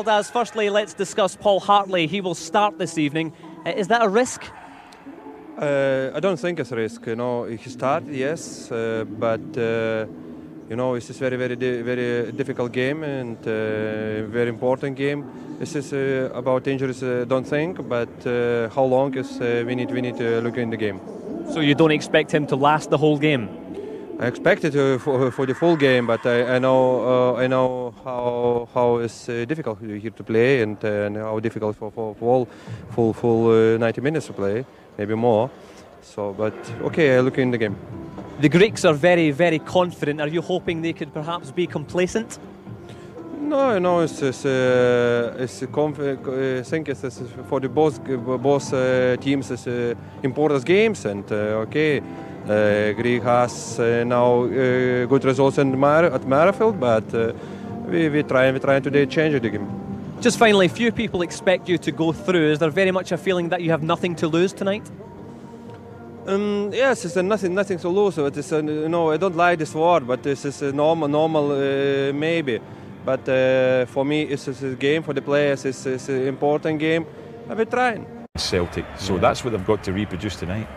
Valdez, firstly let's discuss Paul Hartley. He will start this evening. Is that a risk? I don't think it's a risk. He started, yes, but it's a very difficult game and very important game. This is about injuries. Don't think, but how long is we need to look in the game. So you don't expect him to last the whole game? I expect it for the full game, but I know how it's difficult here to play and how difficult for all full 90 minutes to play, maybe more. So, but okay, I look in the game. The Greeks are very, very confident. Are you hoping they could perhaps be complacent? No, I think it's for the both teams it's important games, and Greece has now good results at Marfield, but we trying today to change the game. Just finally, few people expect you to go through. Is there very much a feeling that you have nothing to lose tonight? Yes, it's nothing to lose. It is, I don't like this word, but this is normal maybe. But for me, it's a game for the players. It's an important game. We're trying. Celtic, so that's what they've got to reproduce tonight.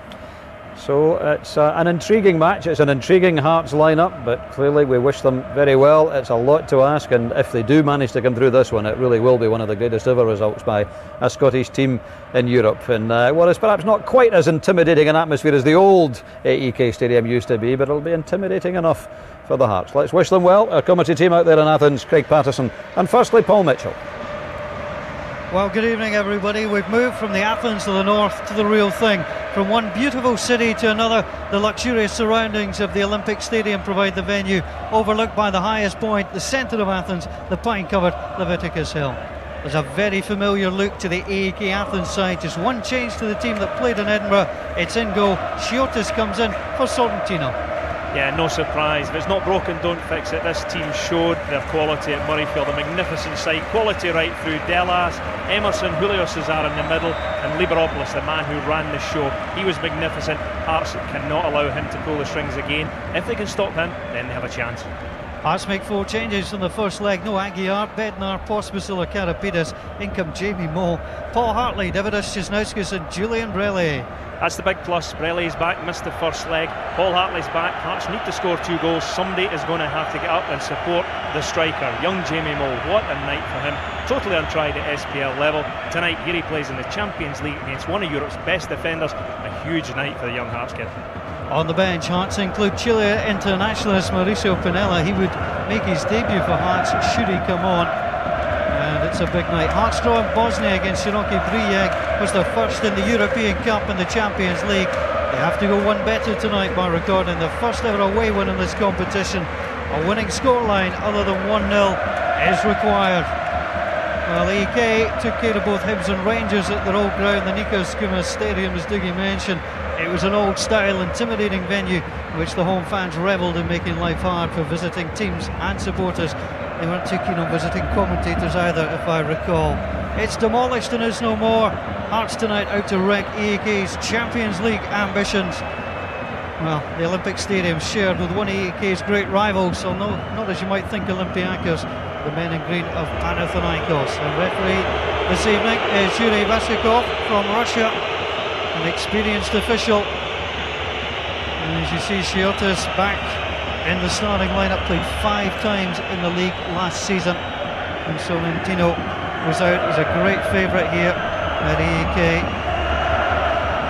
So it's an intriguing match. It's an intriguing Hearts lineup, but clearly we wish them very well. It's a lot to ask, and if they do manage to come through this one, it really will be one of the greatest ever results by a Scottish team in Europe. And what is perhaps not quite as intimidating an atmosphere as the old AEK Stadium used to be, but it'll be intimidating enough for the Hearts. Let's wish them well. Our commentary team out there in Athens, Craig Patterson, and firstly Paul Mitchell. Well, good evening everybody. We've moved from the Athens to the north to the real thing. From one beautiful city to another, the luxurious surroundings of the Olympic Stadium provide the venue, overlooked by the highest point, the centre of Athens, the pine-covered Leviticus Hill. There's a very familiar look to the AEK Athens side. Just one change to the team that played in Edinburgh. It's in goal. Chiotis comes in for Sorrentino. Yeah, no surprise. If it's not broken, don't fix it. This team showed their quality at Murrayfield. A magnificent side. Quality right through. Delas, Emerson, Julio Cesar in the middle, and Liberopoulos, the man who ran the show. He was magnificent. Hearts cannot allow him to pull the strings again. If they can stop him, then they have a chance. Hearts make 4 changes in the first leg. No Aguiar, Bednar, Pospisil or Karapidas. In come Jamie Moe, Paul Hartley, Davidas Cisnauskas and Julian Brele. That's the big plus. Brele's back, missed the first leg. Paul Hartley's back. Hearts need to score 2 goals. Somebody is going to have to get up and support the striker, young Jamie Moe. What a night for him. Totally untried at SPL level. Tonight, here he plays in the Champions League against one of Europe's best defenders. A huge night for the young Hearts kid. On the bench, Hearts include Chile internationalist Mauricio Pinella. He would make his debut for Hearts should he come on. And it's a big night. Hearts draw in Bosnia against Široki Brijeg was their first in the European Cup and the Champions League. They have to go one better tonight by recording the first ever away win in this competition. A winning scoreline other than 1-0 is required. Well, AEK took care of both Hibs and Rangers at their old ground, the Nikos Koumas Stadium, as Dougie mentioned. It was an old-style, intimidating venue in which the home fans revelled in making life hard for visiting teams and supporters. They weren't too keen on visiting commentators either, if I recall. It's demolished and is no more. Hearts tonight out to wreck AEK's Champions League ambitions. Well, the Olympic Stadium shared with one of AEK's great rivals, so not as you might think Olympiacos, the men in green of Panathinaikos. The referee this evening is Yuri Vasikov from Russia, an experienced official. And as you see, Chiotis back in the starting lineup, played 5 times in the league last season. And Sorrentino was out. He's a great favourite here at AEK.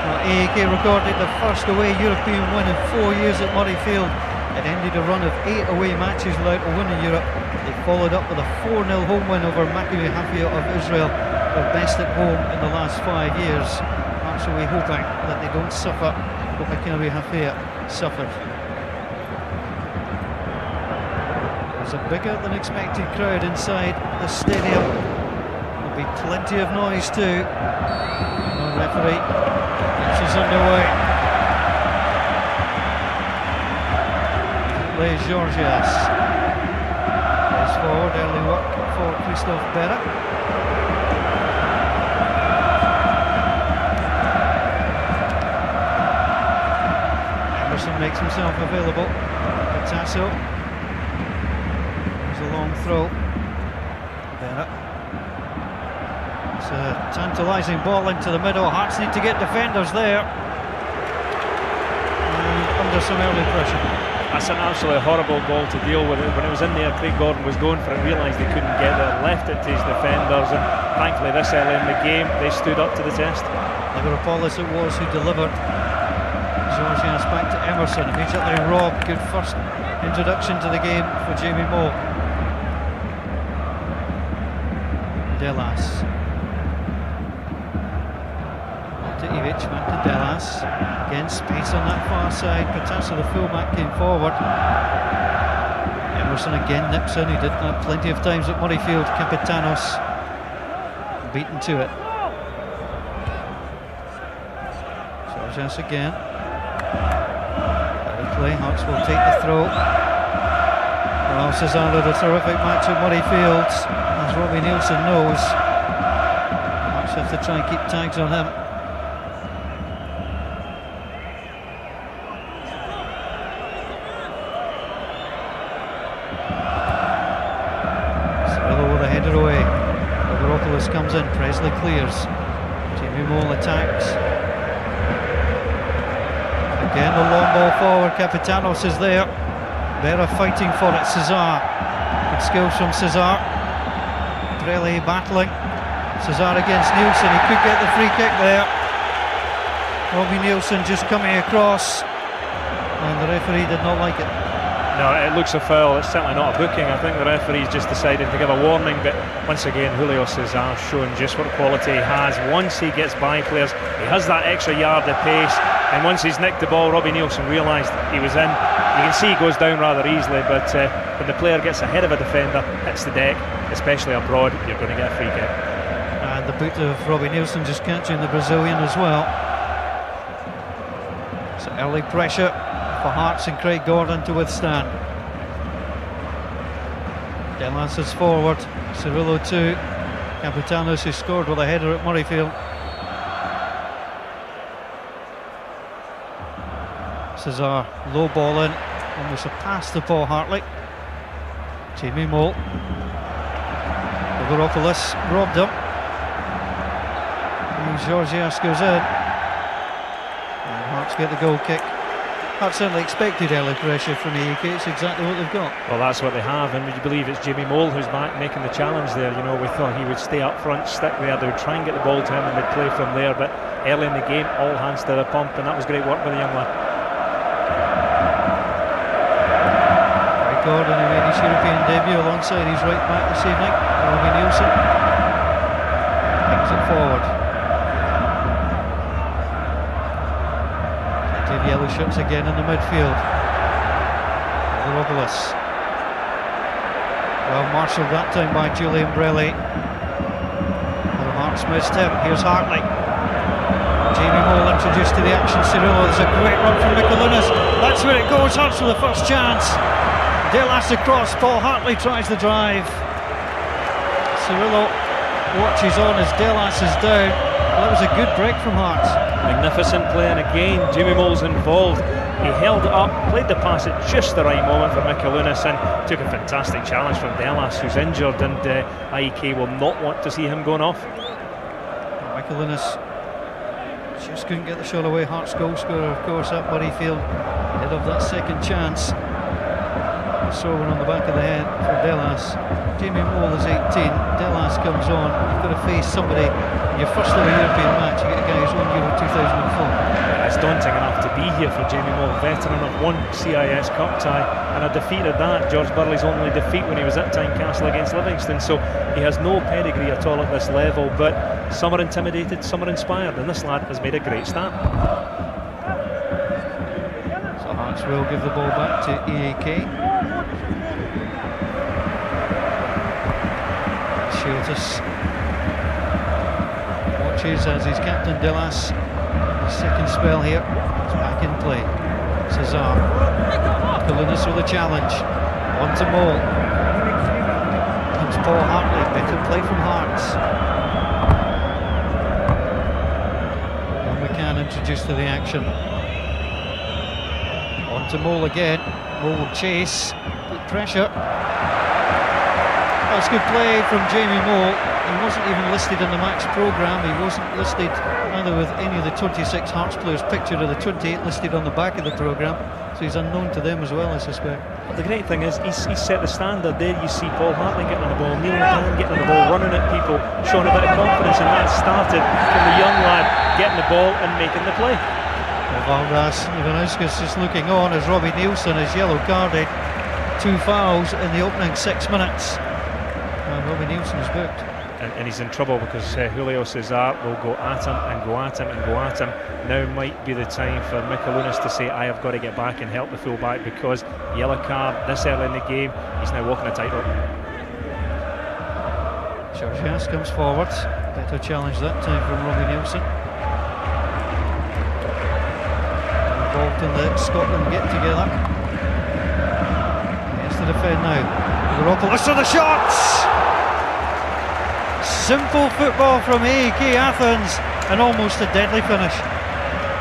Well, AEK recorded the first away European win in 4 years at Murrayfield. It ended a run of 8 away matches without a win in Europe. They followed up with a 4-0 home win over Maccabi Haifa of Israel, their best at home in the last 5 years. Actually hoping that they don't suffer what Maccabi Haifa suffered. There's a bigger than expected crowd inside the stadium. There'll be plenty of noise too. The referee is underway. Les Georgias plays forward, early work for Christophe Berra. Emerson makes himself available. Tasso. There's a long throw. Berra. It's a tantalising ball into the middle. Hearts need to get defenders there. And under some early pressure. That's an absolutely horrible ball to deal with. When it was in there, Craig Gordon was going for it, realised they couldn't get there, left it to his defenders, and thankfully this early in the game they stood up to the test. Liveropoulos it was who delivered. Georgians back to Emerson, immediately Rob. Good first introduction to the game for Jamie Moore. Delas. Ivic back to Delas. Again, space on that far side. Patassa, the fullback, came forward. Emerson again nips in. He did that plenty of times at Murrayfield. Capitanos beaten to it. Georgians again. Better play. Hearts will take the throw. Well, Cesar had a terrific match at Murrayfield, as Robbie Nielsen knows. Hearts have to try and keep tags on him. Away. Liveropoulos comes in, Presley clears. Jamie Mole attacks. Again the long ball forward, Capitanos is there. Vera fighting for it, Cesar. Good skills from Cesar. Brelli battling. Cesar against Nielsen, he could get the free kick there. Robbie Nielsen just coming across, and the referee did not like it. No, it looks a foul. It's certainly not a booking. I think the referee's just decided to give a warning, but once again Julio Cesar showing just what quality he has. Once he gets by players, he has that extra yard of pace, and once he's nicked the ball, Robbie Nielsen realised he was in. You can see he goes down rather easily, but when the player gets ahead of a defender, hits the deck, especially abroad, you're going to get a free kick. And the boot of Robbie Nielsen just catching the Brazilian as well. So early pressure for Hearts and Craig Gordon to withstand. Delas is forward, Cirillo 2, Capitanos who scored with a header at Murrayfield. Cesar low ball in, almost a pass to Paul Hartley. Jamie Mole. Liveropoulos robbed him. And Georgias goes in. And Hearts get the goal kick. Hearts certainly expected early pressure from AEK. It's exactly what they've got. Well, that's what they have, and would you believe it's Jamie Mole who's back making the challenge there. You know, we thought he would stay up front, stick there, they would try and get the ball to him and they'd play from there, but early in the game, all hands to the pump, and that was great work by the young lad. Craig Gordon, who made his European debut alongside his right back this evening, Robbie Nielsen, picks it forward. Yellow shirts again in the midfield. Liveropoulos. Well marshalled that time by Julian Brelli. The Hearts missed him. Here's Hartley. Jamie Mole introduced to the action. Cirillo. There's a great run from Mikalunas. That's where it goes. Hearts for the first chance. Delas across. Paul Hartley tries the drive. Cirillo watches on as Delas is down. Well, that was a good break from Hearts. Magnificent play, and again Jamie Mole's involved. He held it up, played the pass at just the right moment for Mikalunas, and took a fantastic challenge from Delas, who's injured, and AEK will not want to see him going off. Mikalunas just couldn't get the shot away. Hearts goal scorer, of course, at Murrayfield, ahead of that second chance. So one on the back of the head for Delas. Jamie Mole is 18. Delas comes on. You've got to face somebody in your first ever European match. You get a guy who's won Euro 2004. It's daunting enough to be here for Jamie Mole, veteran of one CIS Cup tie, and a defeat at that. George Burley's only defeat when he was at Tynecastle against Livingston, so he has no pedigree at all at this level, but some are intimidated, some are inspired, and this lad has made a great start. So Hearts will give the ball back to AEK. Schultes watches as his captain Delas, his second spell here, is back in play. Cesar. Mikalunas with a challenge. On to Mole. Comes Paul Hartley. Better play from Hearts. And McCann introduced to the action. On to Mole again. Mole will chase. Good pressure. That's good play from Jamie Mole. He wasn't even listed in the match programme. He wasn't listed either with any of the 26 Hearts players pictured or the 28 listed on the back of the programme. So he's unknown to them as well, I suspect. But the great thing is he's set the standard. There you see Paul Hartley getting on the ball, Neil McCann getting on the ball, running at people, showing a bit of confidence, and that started from the young lad getting the ball and making the play. Valdas Ivanauskas just looking on as Robbie Nielsen is yellow carded. 2 fouls in the opening 6 minutes. And Robbie Nielsen is booked. And he's in trouble because Julio Cesar will go at him and go at him and go at him. Now might be the time for Michaelunas to say, I have got to get back and help the full-back, because yellow card this early in the game, he's now walking a tightrope. Georgias comes forward. Better challenge that time from Robbie Nielsen. Involved in the Scotland get-together. Gets to defend now. Veropoulos for the shots! Simple football from AEK Athens and almost a deadly finish.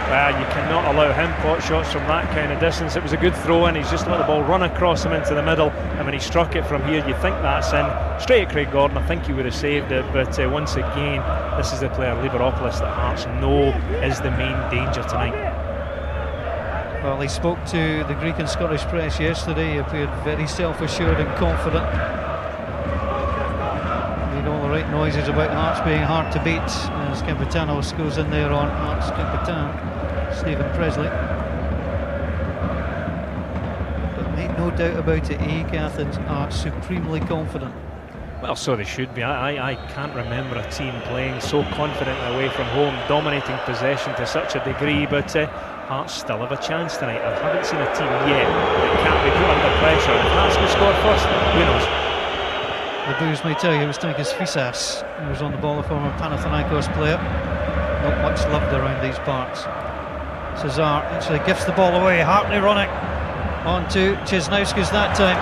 Well, you cannot allow him pot shots from that kind of distance. It was a good throw in. He's just let the ball run across him into the middle, and when he struck it from here, you think that's in. Straight at Craig Gordon, I think he would have saved it, but once again, this is the player, Liberopoulos, that Hearts know is the main danger tonight. Well, he spoke to the Greek and Scottish press yesterday. He appeared very self-assured and confident. All the right noises about Hearts being hard to beat as Campitanos goes in there on Hearts Campitan, Stephen Presley. But make no doubt about it, AEK Athens are supremely confident. Well, so they should be. I can't remember a team playing so confidently away from home, dominating possession to such a degree, but Hearts still have a chance tonight. I haven't seen a team yet that can't be put under pressure. If Hearts can score first, who knows? The booze may tell you it was Tankis Fisas who was on the ball, the former Panathinaikos player. Not much loved around these parts. Cesar actually gifts the ball away. Hartley running on to Cesnauskas that time.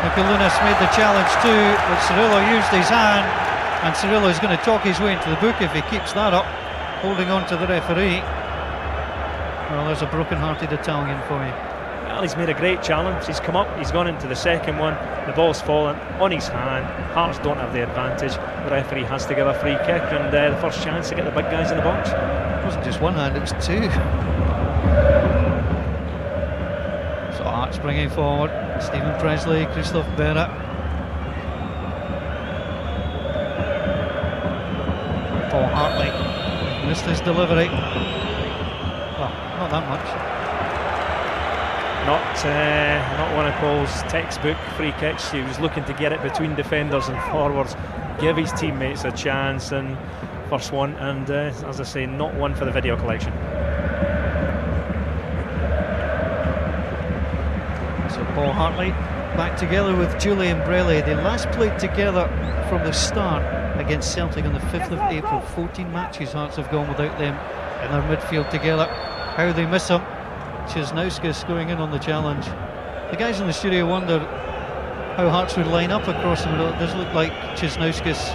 Michaelunas made the challenge too, but Cirillo used his hand, and Cirillo is going to talk his way into the book if he keeps that up, holding on to the referee. Well, there's a broken-hearted Italian for you. Well, he's made a great challenge. He's come up, he's gone into the second one, the ball's fallen on his hand. Hearts don't have the advantage. The referee has to give a free kick, and the first chance to get the big guys in the box. It wasn't just one hand, it was 2. So Hearts bringing forward Stephen Presley, Christophe Berra. Paul Hartley missed his delivery. Well, not that much. Not one of Paul's textbook free kicks. He was looking to get it between defenders and forwards, give his teammates a chance, and first one, and as I say, not one for the video collection. So Paul Hartley back together with Julian Brelli. They last played together from the start against Celtic on the 5th of April. 14 matches Hearts have gone without them in their midfield together. How they miss him. Cesnauskas going in on the challenge. The guys in the studio wonder how Hearts would line up across the middle. It does look like Cesnauskas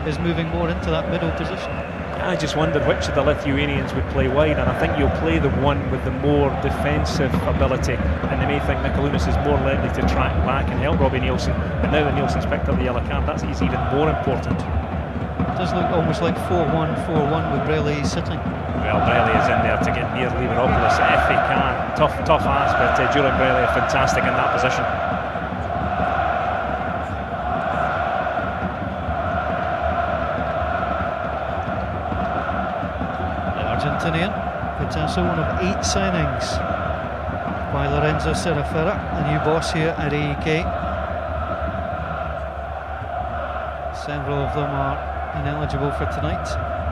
is moving more into that middle position. I just wondered which of the Lithuanians would play wide, and I think you'll play the one with the more defensive ability, and they may think Michaelunas is more likely to track back and help Robbie Nielsen, but now that Nielsen's picked up the yellow card, that's even more important. It does look almost like 4-1-4-1 with Brelli sitting. Well, Brelli is in there to get near Liberopoulos if he can. Tough ask, but Julian Brelli are fantastic in that position. The Argentinian, Picasso, one of 8 signings by Lorenzo Serafera, the new boss here at AEK. Several of them are ineligible for tonight.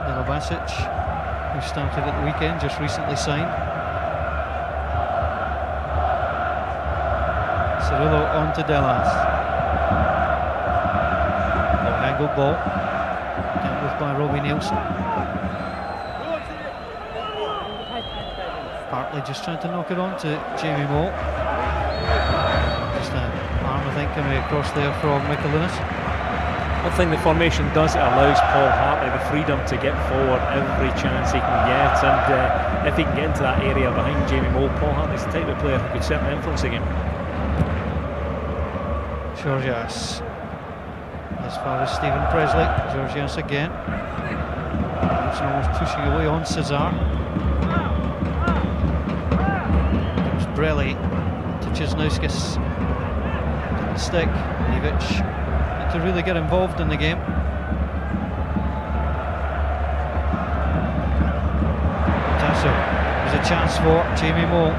Delobasic, who started at the weekend, just recently signed. Cirillo on to Delas. Long angle ball, dealt with by Robbie Nielsen. Hartley just trying to knock it on to Jamie Moore. Just an arm, I think, coming across there from Michaelunas. One thing the formation does, it allows Paul Hartley the freedom to get forward every chance he can get, and if he can get into that area behind Jamie Moore, Paul Hartley's the type of player who could certainly influence the game. Georgias As far as Stephen Presley, Georgios again. He's almost pushing away on Cesar. There's Brelli to Cisnauskis. Didn't stick. Ivic had to really get involved in the game. Tasso, there's a chance for Jamie Moore.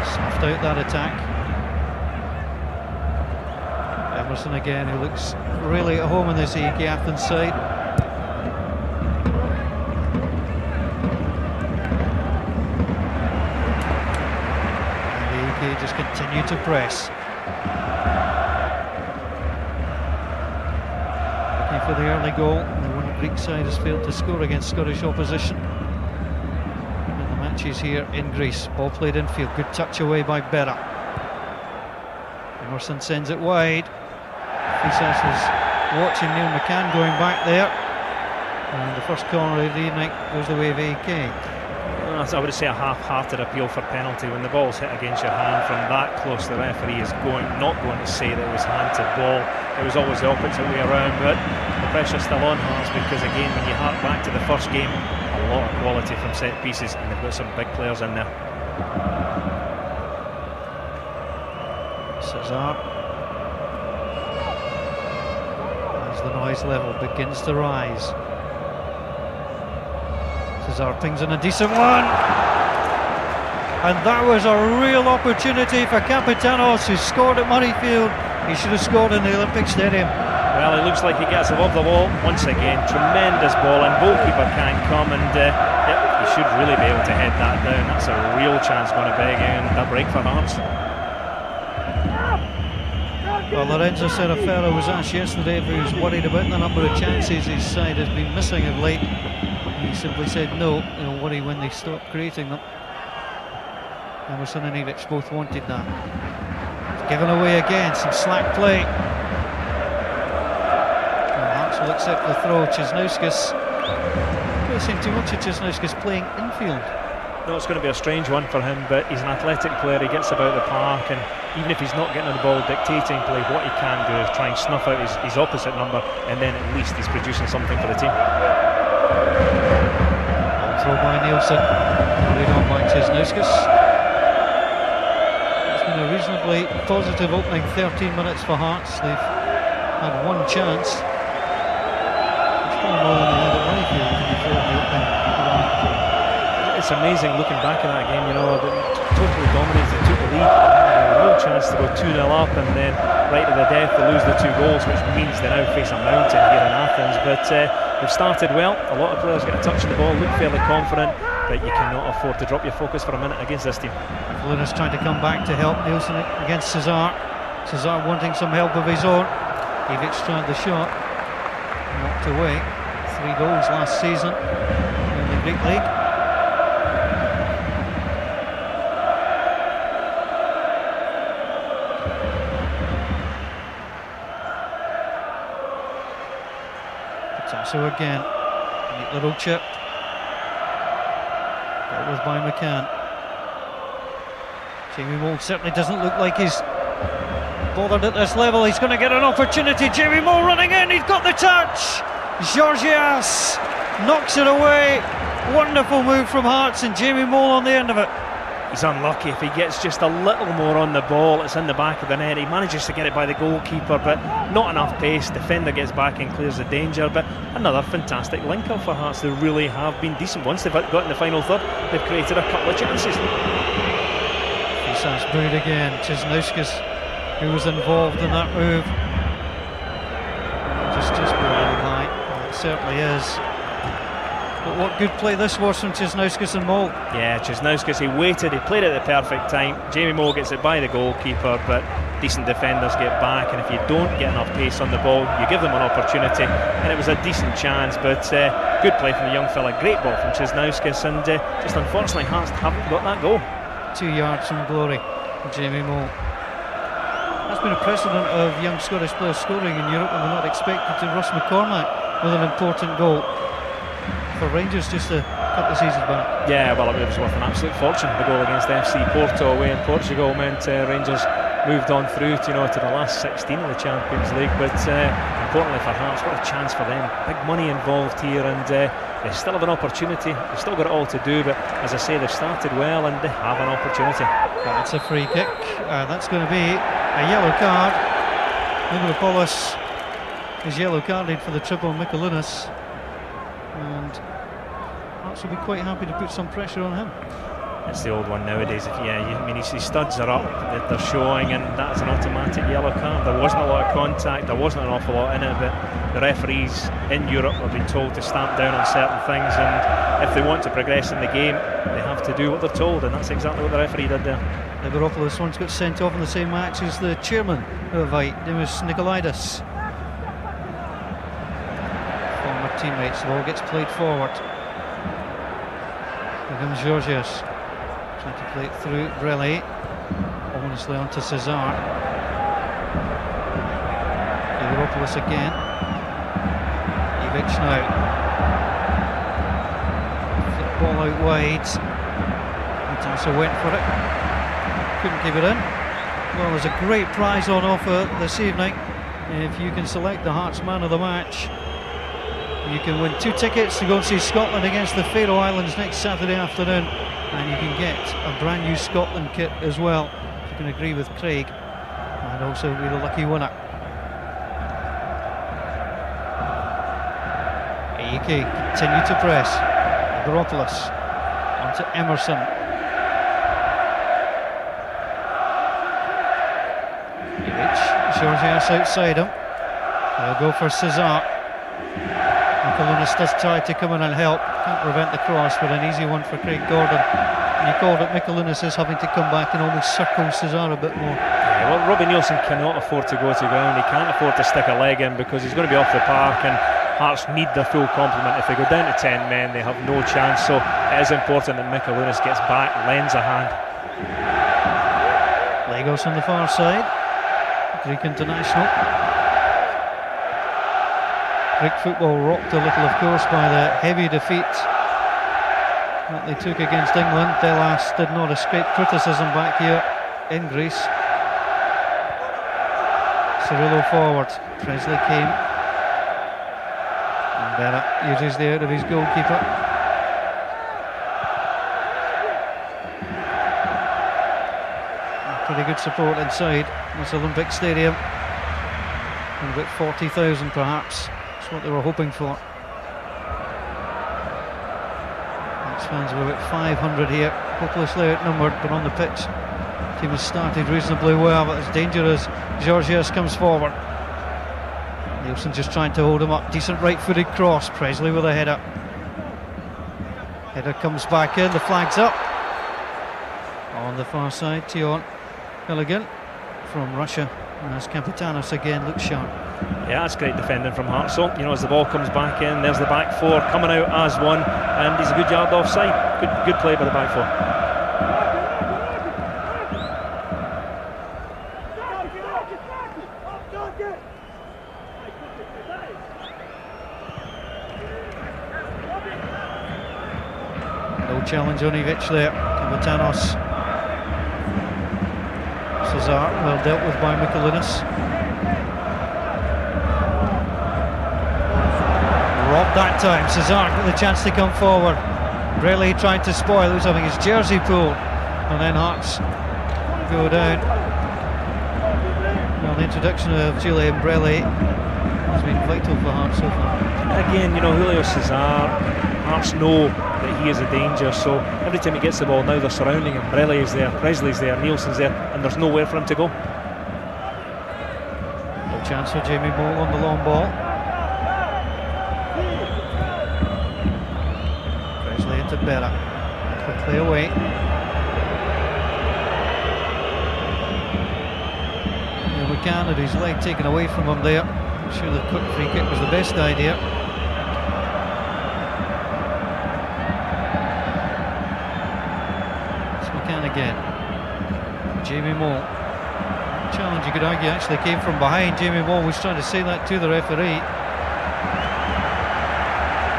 Snuffed out that attack. Emerson again, who looks really at home in this AEK-Athens side. And AEK just continue to press. Looking for the early goal. The one Greek side has failed to score against Scottish opposition in the matches here in Greece. Ball played infield, good touch away by Berra. Emerson sends it wide. Fisas was watching Neil McCann going back there, and the first corner of the evening goes the way of AEK. I would say a half-hearted appeal for penalty. When the ball's hit against your hand from that close, the referee is not going to say that it was hand to ball. It was always the opposite way around, but the pressure's still on Hearts, because again, when you hark back to the first game, a lot of quality from set pieces, and they've got some big players in there. Cesar, as the noise level begins to rise. Cesar pings in a decent one, and that was a real opportunity for Kapitanos, who scored at Murrayfield. He should have scored in the Olympic Stadium. Well, it looks like he gets above the wall once again. Tremendous ball, and goalkeeper can't come, and yep, he should really be able to head that down. That's a real chance going to beg in a break for Hearts. Well, Lorenzo Serafero was asked yesterday if he was worried about the number of chances his side has been missing of late. He simply said no, he'll worry when they stop creating them. Emerson and Ivic both wanted that. It's given away again, some slack play. Hearts will accept the throw. Cisnauskis, not seeing too much of Cisnauskis playing infield. No, it's going to be a strange one for him, but he's an athletic player. He gets about the park, and even if he's not getting on the ball dictating play, what he can do is try and snuff out his opposite number, and then at least he's producing something for the team. Throw by Nielsen, carried on by Cisnauskis. It's been a reasonably positive opening 13 minutes for Hearts. They've had one chance. It's probably more than they had at Murrayfield, to be fair, in the opening. It's amazing looking back at that game, you know, totally dominated, took the lead, a real chance to go 2-0 up, and then right to the death to lose the 2 goals, which means they now face a mountain here in Athens. But they've started well. A lot of players get a touch on the ball, look fairly confident, but you cannot afford to drop your focus for a minute against this team. Lunas trying to come back to help Nielsen against Cesar. Cesar wanting some help of his own. Ivic tried the shot, knocked away. 3 goals last season in the Greek League. So again, neat little chip, dealt with by McCann. Jamie Moore certainly doesn't look like he's bothered at this level. He's going to get an opportunity. Jamie Moore running in, he's got the touch. Georgias knocks it away. Wonderful move from Hearts, and Jamie Moore on the end of it. He's unlucky. If he gets just a little more on the ball, it's in the back of the net. He manages to get it by the goalkeeper, but not enough pace. Defender gets back and clears the danger. But another fantastic link-up for Hearts. They really have been decent. Once they've got in the final third, they've created a couple of chances. Fisas booed again. Cisnauskis, who was involved in that move. Just below the line. It certainly is. But what good play this was from Cisnauskis and Moll. Yeah, Cisnauskis, he waited, he played at the perfect time. Jamie Moore gets it by the goalkeeper, but decent defenders get back, and if you don't get enough pace on the ball, you give them an opportunity, and it was a decent chance, but good play from the young fella. Great ball from Cisnauskis, and just unfortunately Hearts haven't got that goal. 2 yards from glory, Jamie Moore. That's been a precedent of young Scottish players scoring in Europe, and we're not expected to. Ross McCormack with an important goal for Rangers just a couple of seasons back. Yeah, well, it was worth an absolute fortune. The goal against FC Porto away in Portugal meant Rangers moved on through to, to the last 16 of the Champions League. But importantly for Hearts, what a chance for them. Big money involved here, and they still have an opportunity. They've still got it all to do, but as I say, they've started well and they have an opportunity. That's a free kick. That's going to be a yellow card. Liverpoolis is yellow carded for the triple Mikalunas, and Hearts will be quite happy to put some pressure on him. It's the old one nowadays. His studs are up, they're showing, and that's an automatic yellow card. There wasn't a lot of contact, there wasn't an awful lot in it, but the referees in Europe have been told to stamp down on certain things, and if they want to progress in the game, they have to do what they're told, and that's exactly what the referee did there. Liveropoulos once got sent off in the same match as the chairman of Vite, Dimas Nikolaidis. Former teammates, the ball gets played forward. Here comes Georgios. Trying to play it through Brelli, ominously onto Cesar. Liveropoulos again. Ivic now. Flip ball out wide. Matassa went for it. Couldn't keep it in. Well, there's a great prize on offer this evening. If you can select the Hearts man of the match, you can win 2 tickets to go and see Scotland against the Faroe Islands next Saturday afternoon. And you can get a brand new Scotland kit as well, if you can agree with Craig, and also be the lucky winner. AEK continue to press. Liveropoulos onto Emerson. Georgios outside him. They'll go for Cesar. Mikalunas does try to come in and help. Can't prevent the cross, but an easy one for Craig Gordon. And you called it, Mikalunas is having to come back and almost circle Cesar a bit more. Yeah, well, Robbie Nielsen cannot afford to go to ground. He can't afford to stick a leg in because he's going to be off the park, and Hearts need their full complement. If they go down to 10 men, they have no chance. So it is important that Mikalunas gets back, lends a hand. Lagos on the far side. Greek international. Greek football rocked a little, of course, by the heavy defeat that they took against England. Delas did not escape criticism back here in Greece. Cirillo forward. Presley came. And Bennett uses the out of his goalkeeper. Pretty good support inside this Olympic Stadium. And about 40,000 perhaps. That's what they were hoping for. Hearts fans were about 500 here, hopelessly outnumbered, but on the pitch the team has started reasonably well, but it's dangerous. Georgios comes forward. Nielsen just trying to hold him up. Decent right-footed cross. Presley with a header. Header comes back in, the flag's up. On the far side, Tion Milligan from Russia, and as Capitanos again looks sharp. Yeah, that's great defending from Hearts. So, as the ball comes back in, there's the back four coming out as one, and he's a good yard offside. Good play by the back four. No challenge on Ivic there. Capitanos. Cesar, well dealt with by Mikalunas. Robbed that time. Cesar got the chance to come forward. Brelli tried to spoil. He was having his jersey pulled, and then Hearts go down. Well, the introduction of Julian Brelli has been vital for Hearts so far. Again, Julio Cesar, Hearts know that he is a danger, so every time he gets the ball now they're surrounding him. Brelli is there, Presley's there, Nielsen's there, and there's nowhere for him to go. No chance for Jamie Mole on the long ball. Presley into Berra, quickly away. McCann had his leg taken away from him there. I'm sure the quick free kick was the best idea. Again, Jamie Moore. Challenge, you could argue, actually came from behind. Jamie Moore was trying to say that to the referee.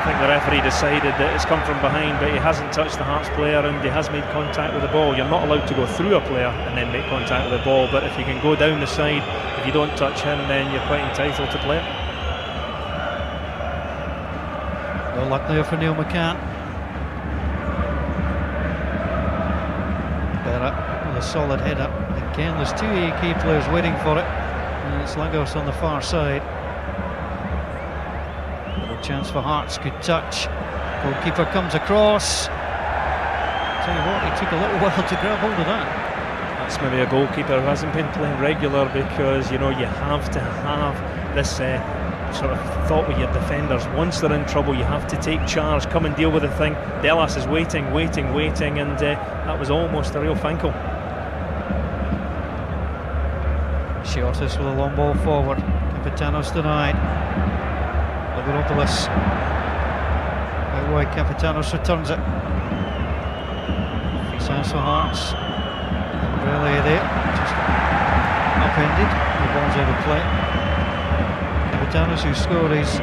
I think the referee decided that it's come from behind, but he hasn't touched the Hearts player and he has made contact with the ball. You're not allowed to go through a player and then make contact with the ball, but if you can go down the side, if you don't touch him, then you're quite entitled to play it. No luck there for Neil McCann. Better with a solid header. Again, there's two AEK players waiting for it, and it's Lagos on the far side. Little chance for Hearts, good touch. Goalkeeper comes across. Tell you what, he took a little while to grab hold of that. That's maybe a goalkeeper who hasn't been playing regular, because you know you have to have this sort of thought with your defenders. Once they're in trouble, you have to take charge, come and deal with the thing. Delas is waiting, and that was almost a real Finkel. Shortest with a long ball forward. Capitanos denied. Liberopoulos. Out wide, Capitanos returns it. Free signs for Hearts. Really there, just upended. The ball's out of play. Capitanos, who scored his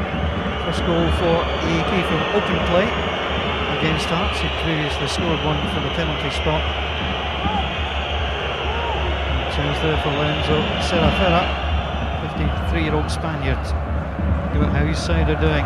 first goal for AEK from open play against Hearts. He previously scored one from the penalty spot. Chance there for Lorenzo Serafera, 53-year-old Spaniard. Look at how his side are doing.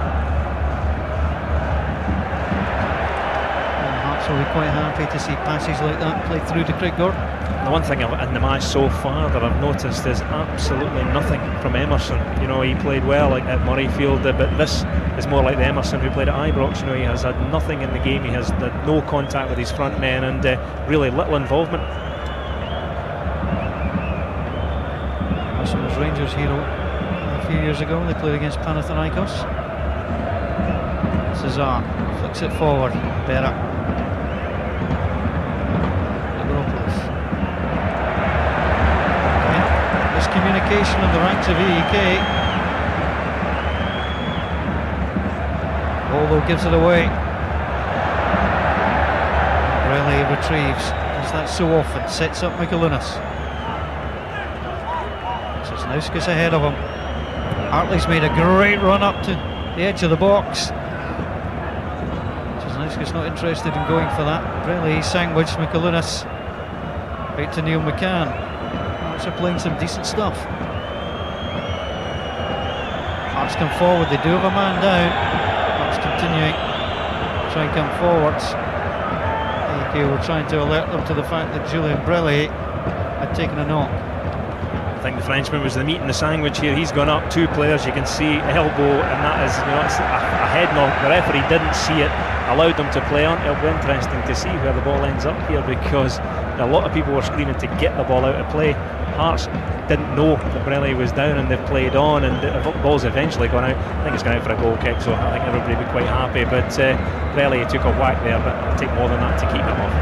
And Hearts will be quite happy to see passes like that played through to Craig Gordon. The one thing in the match so far that I've noticed is absolutely nothing from Emerson. You know, he played well at Murrayfield, but this is more like the Emerson who played at Ibrox. You know, he has had nothing in the game. He has had no contact with his front men and really little involvement. Emerson was Rangers' hero a few years ago. They played against Panathinaikos. Cesar flicks it forward. Better. Communication in the ranks of AEK. Although gives it away. Brelly retrieves, as that so often, sets up Mikulinas. Sosnauskas ahead of him. Hartley's made a great run up to the edge of the box. Sosnauskas not interested in going for that. Brelly sandwiched Mikulinas out to Neil McCann. Hearts are playing some decent stuff. Hearts come forward, they do have a man down. Hearts continuing, try and come forwards. AEK were trying to alert them to the fact that Julien Brelly had taken a knock. I think the Frenchman was the meat and the sandwich here. He's gone up, two players, you can see elbow, and that is, you know, it's a head knock. The referee didn't see it, allowed them to play on. It'll be interesting to see where the ball ends up here, because a lot of people were screaming to get the ball out of play. Hearts didn't know that Brelly was down and they've played on, and the ball's eventually gone out. I think it's gone out for a goal kick, so I think everybody will be quite happy, but Brelly took a whack there, but it'll take more than that to keep him off.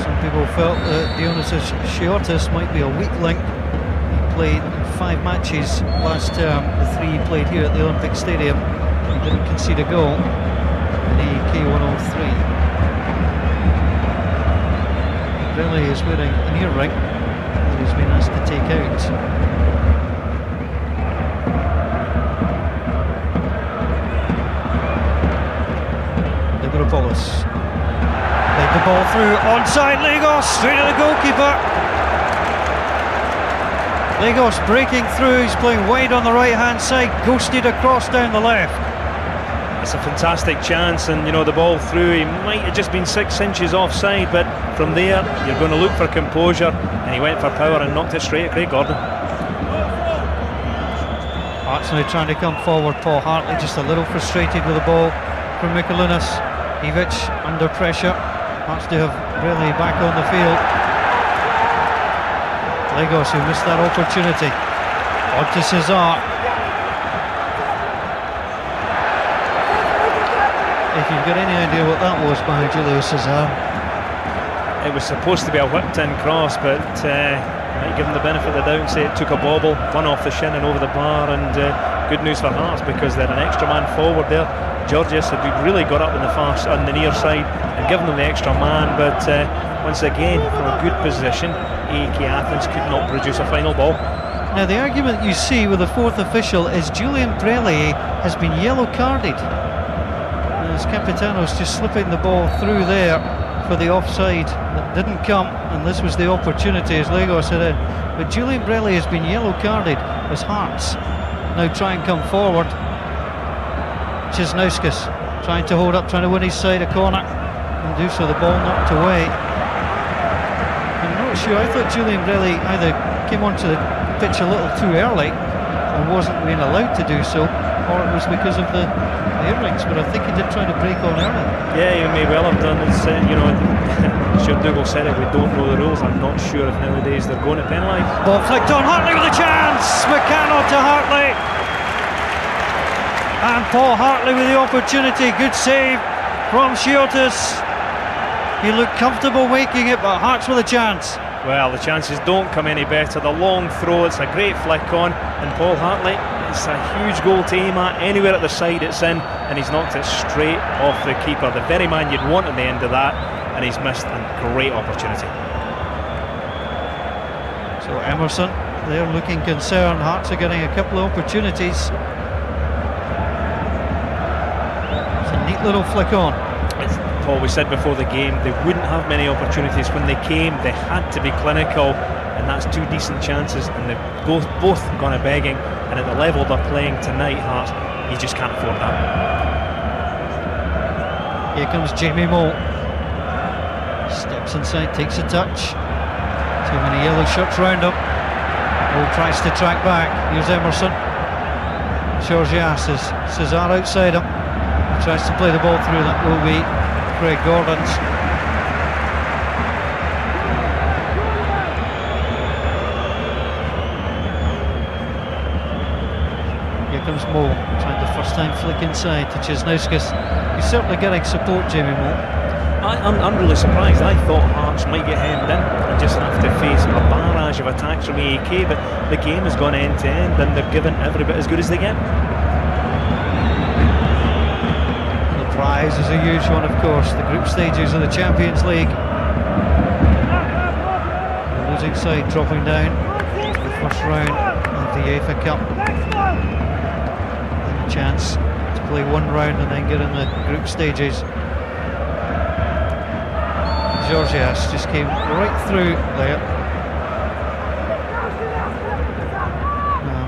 Some people felt that Dionysios Chiotis might be a weak link. He played 5 matches last term, the 3 he played here at the Olympic Stadium. He didn't concede a goal in AEK 103. Brelly is wearing an earring that he's been asked to take out. Liberopoulos played the ball through, onside Lagos, straight to the goalkeeper. Lagos breaking through, he's playing wide on the right hand side, ghosted across down the left. It's a fantastic chance, and you know, the ball through, he might have just been 6 inches offside, but from there you're going to look for composure, and he went for power and knocked it straight at Craig Gordon. Hearts now trying to come forward. Paul Hartley just a little frustrated with the ball from Mikulinas. Ivic under pressure. Hearts do have Brelly back on the field. Lagos, who missed that opportunity. On to Cesar. If you've got any idea what that was by Julio Cesar. It was supposed to be a whipped in cross, but might give him the benefit of the doubt and say it took a bobble, one off the shin and over the bar, and good news for Hearts, because they're an extra man forward there. Georgios had really got up on the near side and given them the extra man, but once again, from a good position, AEK Athens could not produce a final ball. Now the argument you see with the fourth official is Julian Brellier has been yellow carded. As Capitano's just slipping the ball through there for the offside that didn't come, and this was the opportunity as Lagos hit in. But Julian Brellier has been yellow carded as Hearts now try and come forward. Cisnauskas trying to hold up, trying to win his side a corner, and do so, the ball knocked away. I'm not sure, I thought Julian Brellier either came onto the pitch a little too early and wasn't being allowed to do so, or it was because of the earrings, but I think he did try to break on early. Yeah, he may well have done. It's, sure Dougal said it, we don't know the rules. I'm not sure if nowadays they're going to penalise. Ball flicked on, Hartley with a chance! McCannell to Hartley! And Paul Hartley with the opportunity, good save from Chiotis. He looked comfortable making it, but Hearts with a chance. Well, the chances don't come any better. The long throw, it's a great flick on, and Paul Hartley, it's a huge goal to aim at. Anywhere at the side it's in, and he's knocked it straight off the keeper, the very man you'd want at the end of that, and he's missed a great opportunity. So Emerson, they're looking concerned. Hearts are getting a couple of opportunities. It's a neat little flick on. Paul, we said before the game they wouldn't have many opportunities. When they came, they had to be clinical, and that's two decent chances, and they've both gone a begging, and at the level they're playing tonight, Hearts, you just can't afford that. Here comes Jamie Moe, steps inside, takes a touch, too many yellow shirts round him. Moe tries to track back. Here's Emerson, Georgias is Cesar outside him, he tries to play the ball through. That will be Craig Gordon's. Here comes Moe, trying to first time flick inside to Cisnauskas. He's certainly getting support, Jamie Moe. I'm really surprised. I thought Hearts might get hemmed in and just have to face a barrage of attacks from AEK, but the game has gone end to end and they're given every bit as good as they get. Prize is a huge one, of course, the group stages of the Champions League. The losing side dropping down the first round of the UEFA Cup. And a chance to play one round and then get in the group stages. Georgias just came right through there.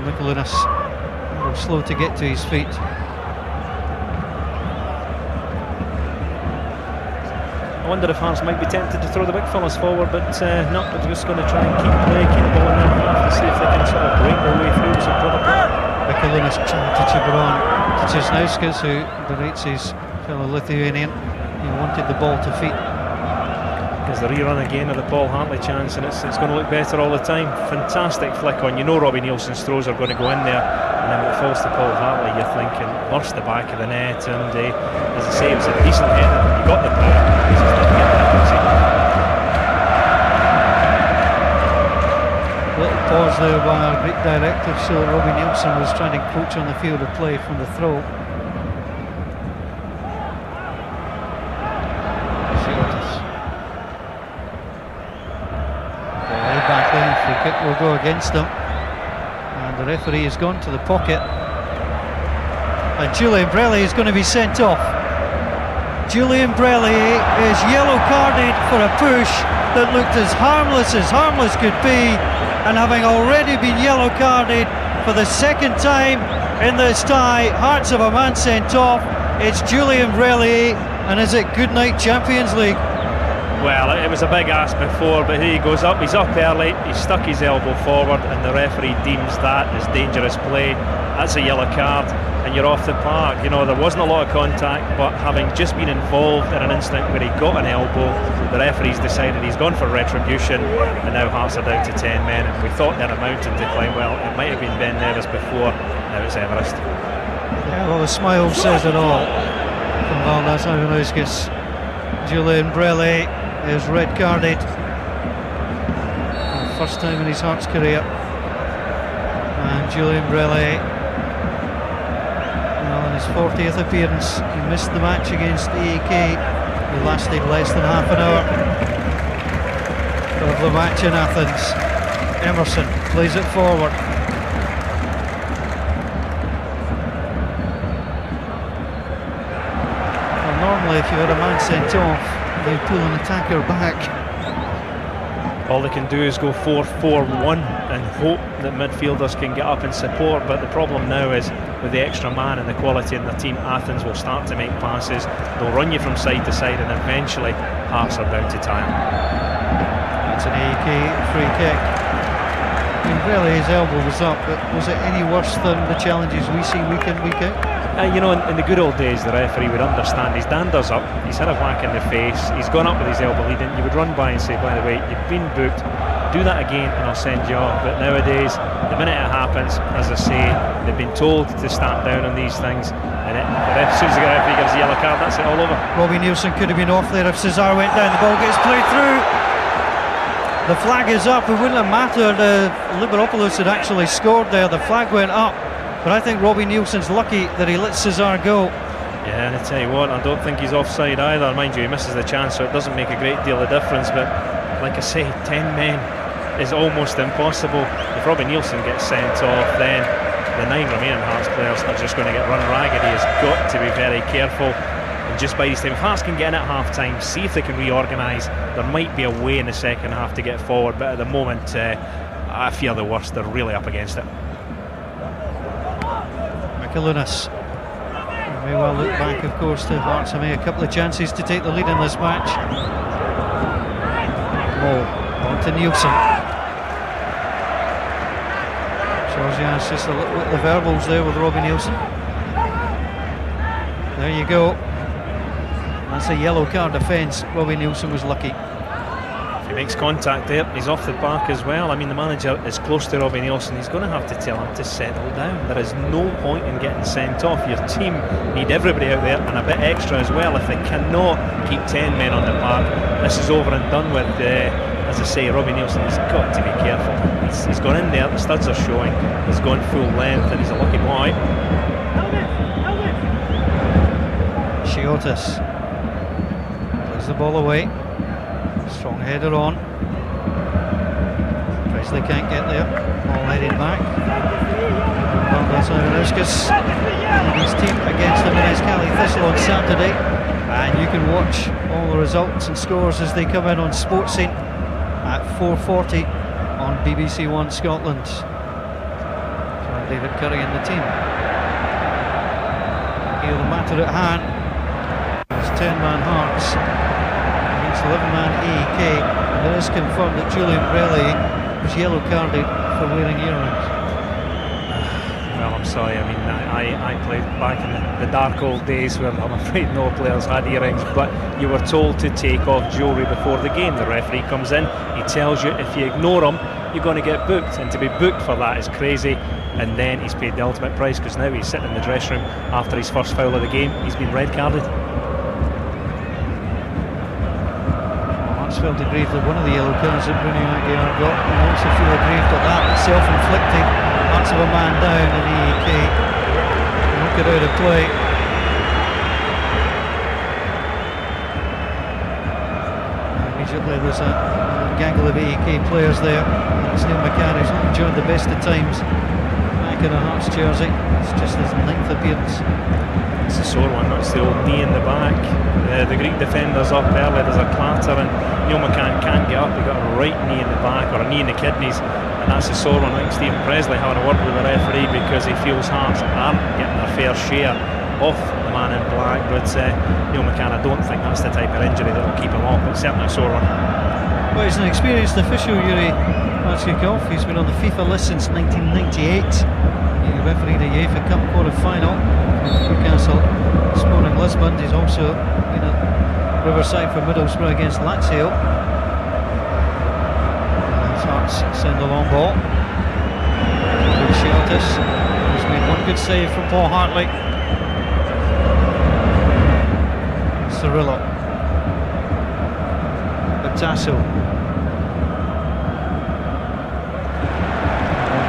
Mikulinas a little slow to get to his feet. I wonder if Hearts might be tempted to throw the big fellas forward, but no, they're just going to try and keep play, keep the ball in their half to see if they can sort of break their way through some brother. Mikulinas trying to chip it on to Cisnauskas, who berates his fellow Lithuanian. He wanted the ball to feet. There's the rerun again of the Paul Hartley chance, and it's going to look better all the time. Fantastic flick on. You know Robbie Nielsen's throws are going to go in there, and then when it falls to Paul Hartley, you're thinking, burst the back of the net, and as I say, it was a decent header. You got the ball. Little pause there by our Greek director, so Robbie Nielsen was trying to coach on the field of play from the throw. Free kick will go against them, and the referee has gone to the pocket, and Julian Brellier is going to be sent off. Julian Brellier is yellow carded for a push that looked as harmless could be, and having already been yellow carded for the second time in this tie, Hearts have a man sent off. It's Julian Brellier, and is it good night Champions League? Well, it was a big ask before, but here he goes up, he's up early, he's stuck his elbow forward, and the referee deems that as dangerous play. That's a yellow card, and you're off the park. You know, there wasn't a lot of contact, but having just been involved in an incident where he got an elbow, the referee's decided he's gone for retribution, and now Hearts are down to 10 men, and we thought they had a mountain to climb. Well, it might have been Ben Nevis before, now it's Everest. Yeah, well, the smile says it all from Valdas Ivanauskas. Julian Brellier is red carded, first time in his Hearts career, and Julian Brellier, well, in his 40th appearance, he missed the match against AEK. It lasted less than half an hour of the match in Athens. Emerson plays it forward. Well, normally if you had a man sent off, they pull an attacker back. All they can do is go 4-4-1 and hope that midfielders can get up and support, but the problem now is with the extra man and the quality in the team, Athens will start to make passes, they'll run you from side to side, and eventually Hearts are bound to tire. It's an AEK free kick. I mean, really his elbow was up, but was it any worse than the challenges we see week in, week out? You know, in the good old days, the referee would understand. His dander's up, he's had a whack in the face, he's gone up with his elbow leading. You would run by and say, by the way, you've been booked, do that again and I'll send you off. But nowadays, the minute it happens, as I say, they've been told to stamp down on these things, and as soon as the referee gives a yellow card, that's it, all over. Robbie Nielsen could have been off there if Cesar went down. The ball gets played through. The flag is up. It wouldn't have mattered if Liberopoulos had actually scored there. The flag went up. But I think Robbie Nielsen's lucky that he let Cesar go. Yeah, and I tell you what, I don't think he's offside either. Mind you, he misses the chance, so it doesn't make a great deal of difference. But like I say, 10 men is almost impossible. If Robbie Nielsen gets sent off, then the 9 remaining Hearts players are just going to get run ragged. He has got to be very careful. And just by this time, if Hearts can get in at half-time, see if they can reorganise, there might be a way in the second half to get forward. But at the moment, I fear the worst. They're really up against it. Kalunas may well look back, of course, to Hearts having a couple of chances to take the lead in this match. On to Nielsen. Georgian's just a little bit of the verbals there with Robbie Nielsen. There you go. That's a yellow card offence. Robbie Nielsen was lucky. He makes contact there, he's off the park as well. I mean, the manager is close to Robbie Nielsen, he's going to have to tell him to settle down. There is no point in getting sent off. Your team need everybody out there and a bit extra as well. If they cannot keep 10 men on the park, this is over and done with. As I say, Robbie Nielsen has got to be careful. He's gone in there, the studs are showing, he's gone full length, and he's a lucky boy. Chiotis plays the ball away. Strong header on. Presley can't get there. Ball headed back. Ivanauskas and his team against the Cali Thistle on Saturday. And you can watch all the results and scores as they come in on Sportscene at 4:40 on BBC One Scotland. So David Curry and the team. Here the matter at hand. It's 10-man Hearts. 11-man AEK, and it is confirmed that Julian Brelli was yellow carded for wearing earrings. Well, I'm sorry, I mean, I played back in the dark old days where I'm afraid no players had earrings, but you were told to take off jewellery before the game. The referee comes in, he tells you if you ignore him, you're going to get booked, and to be booked for that is crazy. And then he's paid the ultimate price, because now he's sitting in the dressing room after his first foul of the game. He's been red carded. Felt aggrieved at one of the yellow cards that Bruno Aguiar got, and also feel aggrieved at that. Self-inflicted. That's of a man down in AEK. Look it out of play. Immediately there's a gaggle of AEK players there. It's Neil McCarry's not enjoyed the best of times back in a Hearts jersey. It's just his 9th appearance. It's a sore one, it's the old knee in the back. The Greek defender's up early, there's a clatter, and Neil McCann can't get up. He got a right knee in the back, or a knee in the kidneys, and that's a sore one. I think Stephen Presley having a word with the referee because he feels Hearts aren't getting their fair share off the man in black. But Neil McCann, I don't think that's the type of injury that will keep him off, but certainly a sore one. Well, he's an experienced official, Yuri Matsikov. He's been on the FIFA list since 1998. He refereed a UEFA Cup quarter-final with Newcastle Sporting Lisbon. He's also been at Riverside for Middlesbrough against Lazio. Hearts send a long ball. Chiotis, who's made one good save from Paul Hartley. Cirillo. Batasso.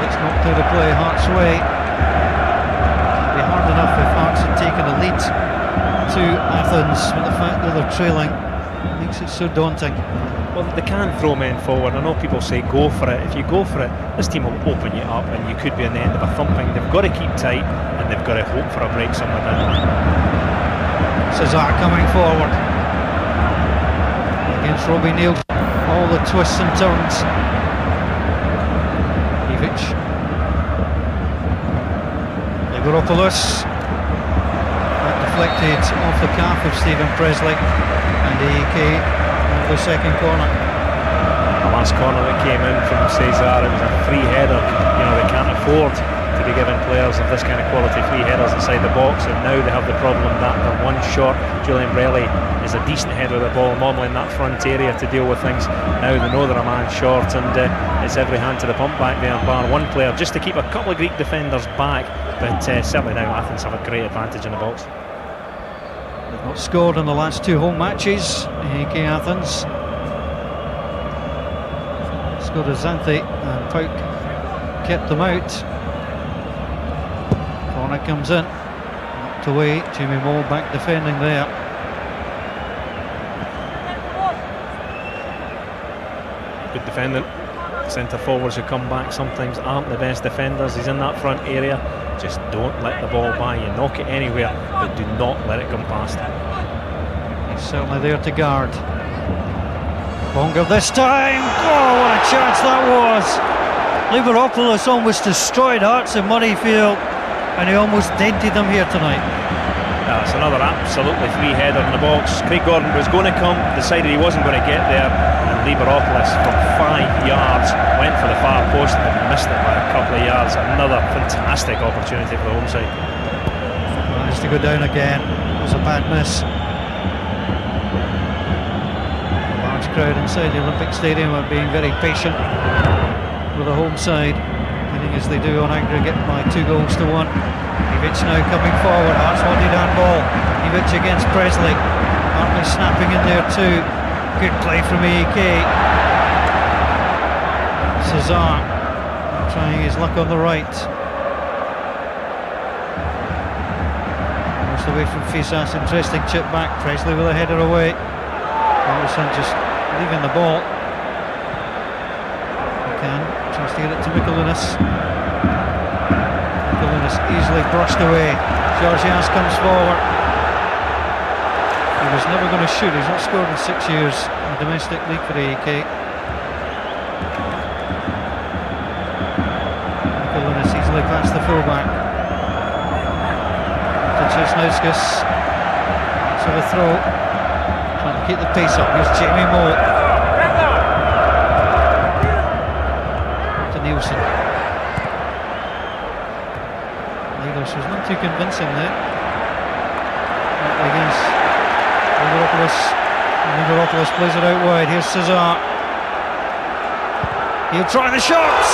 Gets knocked out of play Hearts' way. It'd be hard enough if Hearts had taken a lead to Athens, but the fact that they're trailing makes it so daunting. Well, they can throw men forward. I know people say go for it. If you go for it, this team will open you up and you could be on the end of a thumping. They've got to keep tight and they've got to hope for a break somewhere down there. Cesar coming forward against Robbie Neal. All the twists and turns. Ivic. Liberopoulos. That deflected off the calf of Stephen Presley, and AEK the second corner. The last corner that came in from Cesar, it was a free header. You know, they can't afford to be giving players of this kind of quality free headers inside the box, and now they have the problem that they're one short. Julian Brelli is a decent header of the ball, normally in that front area to deal with things. Now they know they're a man short, and it's every hand to the pump back there, bar one player, just to keep a couple of Greek defenders back. But certainly now Athens have a great advantage in the box. They've not scored in the last two home matches. AEK Athens scored a Xanthi, and Pauk kept them out. Corner comes in, knocked away. Jimmy Moore back defending there. Good defending. Centre forwards who come back sometimes aren't the best defenders. He's in that front area. Just don't let the ball by you. Knock it anywhere, but do not let it come past. He's certainly there to guard. Bonga this time. Oh, what a chance that was! Liberopoulos almost destroyed Hearts in Murrayfield, and he almost dented them here tonight. That's another absolutely free header in the box. Craig Gordon was going to come, decided he wasn't going to get there, and Liberopoulos from 5 yards went for the far post and missed it by a couple of yards. Another fantastic opportunity for the home side. Managed to go down again. It was a bad miss. A large crowd inside the Olympic Stadium are being very patient with the home side, winning as they do on aggregate by 2-1. Ivic now coming forward. Hearts wanted handball. Ivic against Presley. Hartley snapping in there too. Good play from AEK. Cesar trying his luck on the right. Almost away from Fisas. Interesting chip back. Presley with a header away. Anderson just leaving the ball. McCann tries to get it to Mikulinas. Mikulinas easily brushed away. Georgias comes forward. He was never going to shoot. He's not scored in 6 years in the domestic league for AEK. Mikulinas easily past the fullback to Chesnauskas. So the throw, trying to keep the pace up. Here's Jamie Moore to Nielsen. Leidos was not too convincing there. Against Liberopoulos plays it out wide. Here's Cesar. He'll try the shots.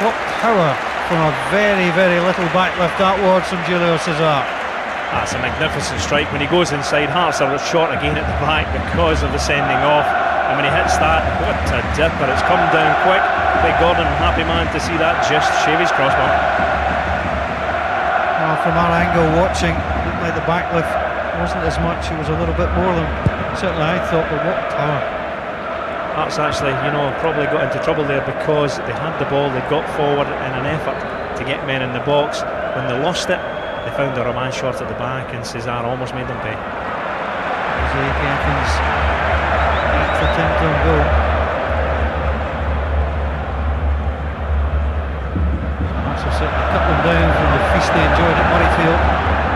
What power from a very, very little backlift that was from Julio Cesar. That's a magnificent strike. When he goes inside, Hearts are short again at the back because of the sending off. And when he hits that, what a dipper. It's come down quick. Craig Gordon, happy man to see that just shave his crossbar. Well, from our angle watching, it looked like the backlift wasn't as much. It was a little bit more than certainly I thought, but what power. Hearts actually, probably got into trouble there because they had the ball, they got forward in an effort to get men in the box. When they lost it, they found a man short at the back, and Cesar almost made them pay. AEK Athens' 8th attempt on goal. Hearts have certainly cut them down from the feast they enjoyed at Murrayfield.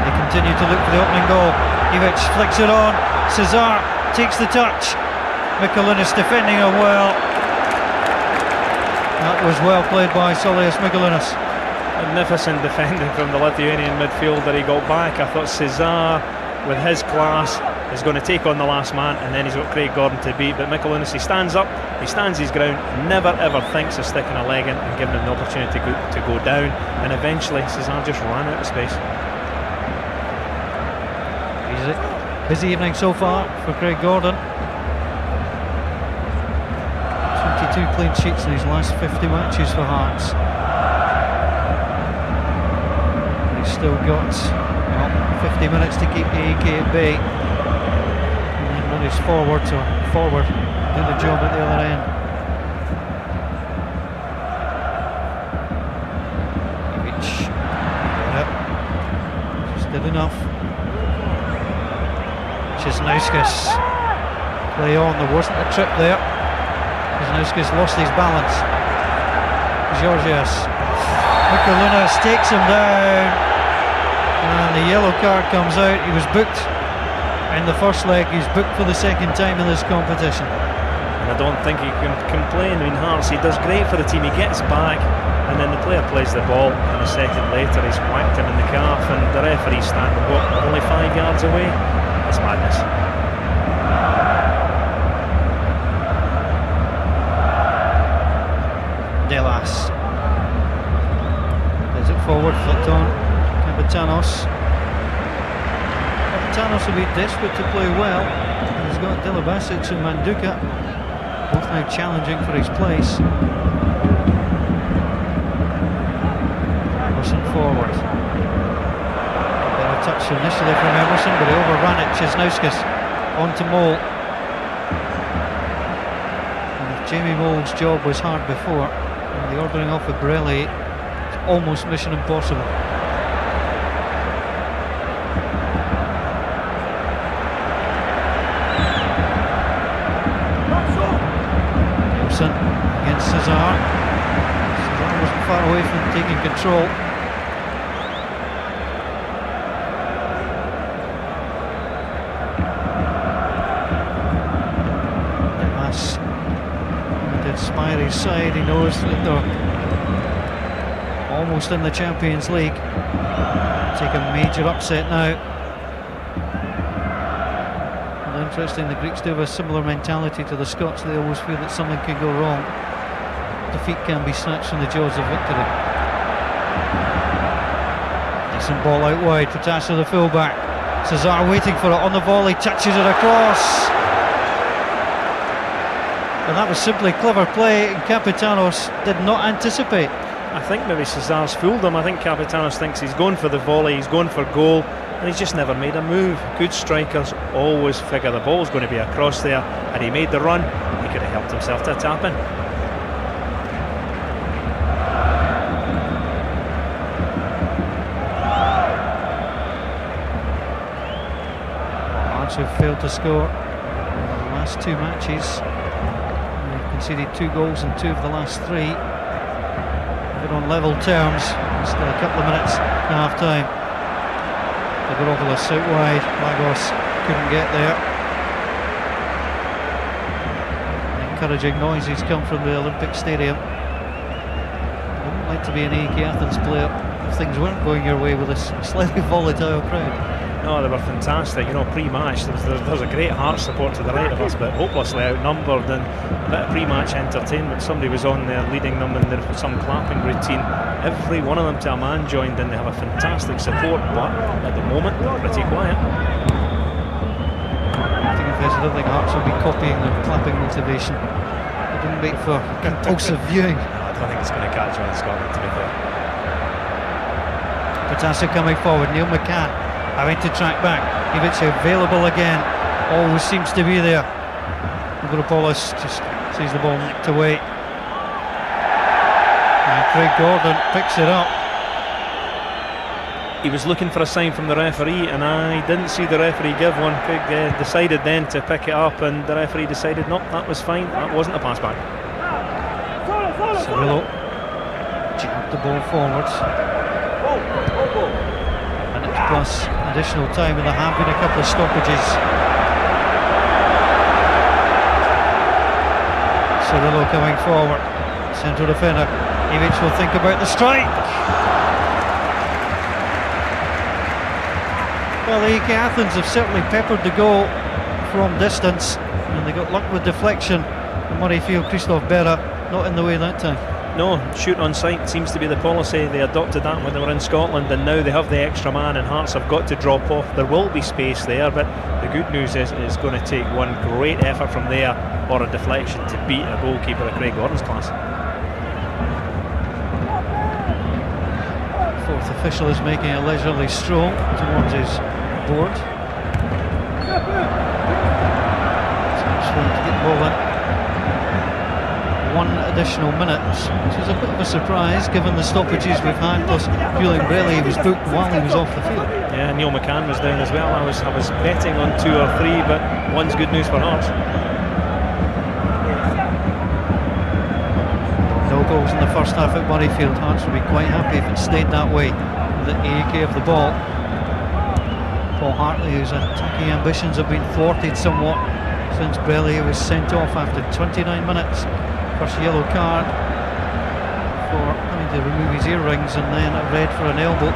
They continue to look for the opening goal. Ivic flicks it on. Cesar takes the touch. Mikulinas defending him well. That was well played by Saulius Mikulinas. Magnificent defending from the Lithuanian midfielder. He got back. I thought Cesar, with his class, is going to take on the last man, and then he's got Craig Gordon to beat. But Mikulinas, he stands up, he stands his ground, never ever thinks of sticking a leg in and giving him the opportunity to go down, and eventually Cesar just ran out of space. Busy evening so far for Craig Gordon. 22 clean sheets in his last 50 matches for Hearts. He's still got Well, 50 minutes to keep AEK at bay. And then Murray's forward do the job at the other end. Just did enough. Cisnauskas play on, there wasn't a trip there. Cisnauskas lost his balance. Georgios Mikulinas takes him down, and the yellow card comes out. He was booked in the first leg, he's booked for the second time in this competition. And I don't think he can complain. I mean, Hearts, he does great for the team, he gets back, and then the player plays the ball, and a second later he's whacked him in the calf, and the referee's standing only 5 yards away. It's madness. Delas plays it forward, flicked on Kapitanos. Kapitanos will be desperate to play well. He's got Delabasic and Manduka both now challenging for his place. Emerson forward. Better touch initially from Emerson, but he overran it. Cisnauskas on to Mole. And if Jamie Mole's job was hard before, the ordering off of Borelli is almost mission impossible. Nielsen against Cesar. Cesar wasn't far away from taking control. Demas did Spirey's side. He knows that they're almost in the Champions League. Take a major upset now. And interesting, the Greeks do have a similar mentality to the Scots. They always feel that something can go wrong. Defeat can be snatched from the jaws of victory. Decent ball out wide. Protasso, the fullback. Cesar waiting for it on the volley, touches it across. And that was simply clever play, and Kapitanos did not anticipate. I think maybe Cesar's fooled him. I think Kapitanos thinks he's going for the volley, he's going for goal, and he's just never made a move. Good strikers always figure the ball's going to be across there, and he made the run. He could have helped himself to a tap-in. Hearts have failed to score in the last 2 matches. They've conceded 2 goals in 2 of the last 3. On level terms, still a couple of minutes at half time. Papadopoulos out wide, Lagos couldn't get there. Encouraging noises come from the Olympic Stadium. Wouldn't like to be an AEK Athens player if things weren't going your way with a slightly volatile crowd. No, they were fantastic. You know, pre-match there was a great Hearts support to the right of us, but hopelessly outnumbered, and a bit of pre-match entertainment. Somebody was on there leading them, and there was some clapping routine. Every one of them to a man joined in. They have a fantastic support, but at the moment they're pretty quiet. I don't think Hearts will be copying the clapping motivation. They didn't wait for compulsive viewing. No, I don't think it's going to catch on in Scotland, to be fair. Protasso coming forward, Neil McCann having to track back. Ivic available again, always seems to be there. Avropoulos just sees the ball nicked away. And Craig Gordon picks it up. He was looking for a sign from the referee, and I didn't see the referee give one. Craig decided then to pick it up, and the referee decided, no, that was fine, that wasn't a pass back. Cirillo jabbed the ball forwards. Minutes plus additional time, and there have been a couple of stoppages. Cirillo coming forward, central defender. Ivic will think about the strike. Well, the AEK Athens have certainly peppered the goal from distance, and they got luck with deflection. And Murrayfield, Christophe Berra not in the way that time. No, shoot on sight seems to be the policy. They adopted that when they were in Scotland, and now they have the extra man, and Hearts have got to drop off. There will be space there, but the good news is it's going to take one great effort from there or a deflection to beat a goalkeeper of Craig Gordon's class. Fourth official is making a leisurely stroll towards his board. Trying to get the ball in. 1 additional minute, which is a bit of a surprise given the stoppages we've had. Plus, Julian Brelli was booked while he was off the field. Yeah, Neil McCann was down as well. I was betting on 2 or 3, but one's good news for Hearts. No goals in the first half at Murrayfield. Hearts would be quite happy if it stayed that way. The AEK of the ball. Paul Hartley, whose attacking ambitions have been thwarted somewhat since Brelli was sent off after 29 minutes. First yellow card for having to remove his earrings, and then a red for an elbow.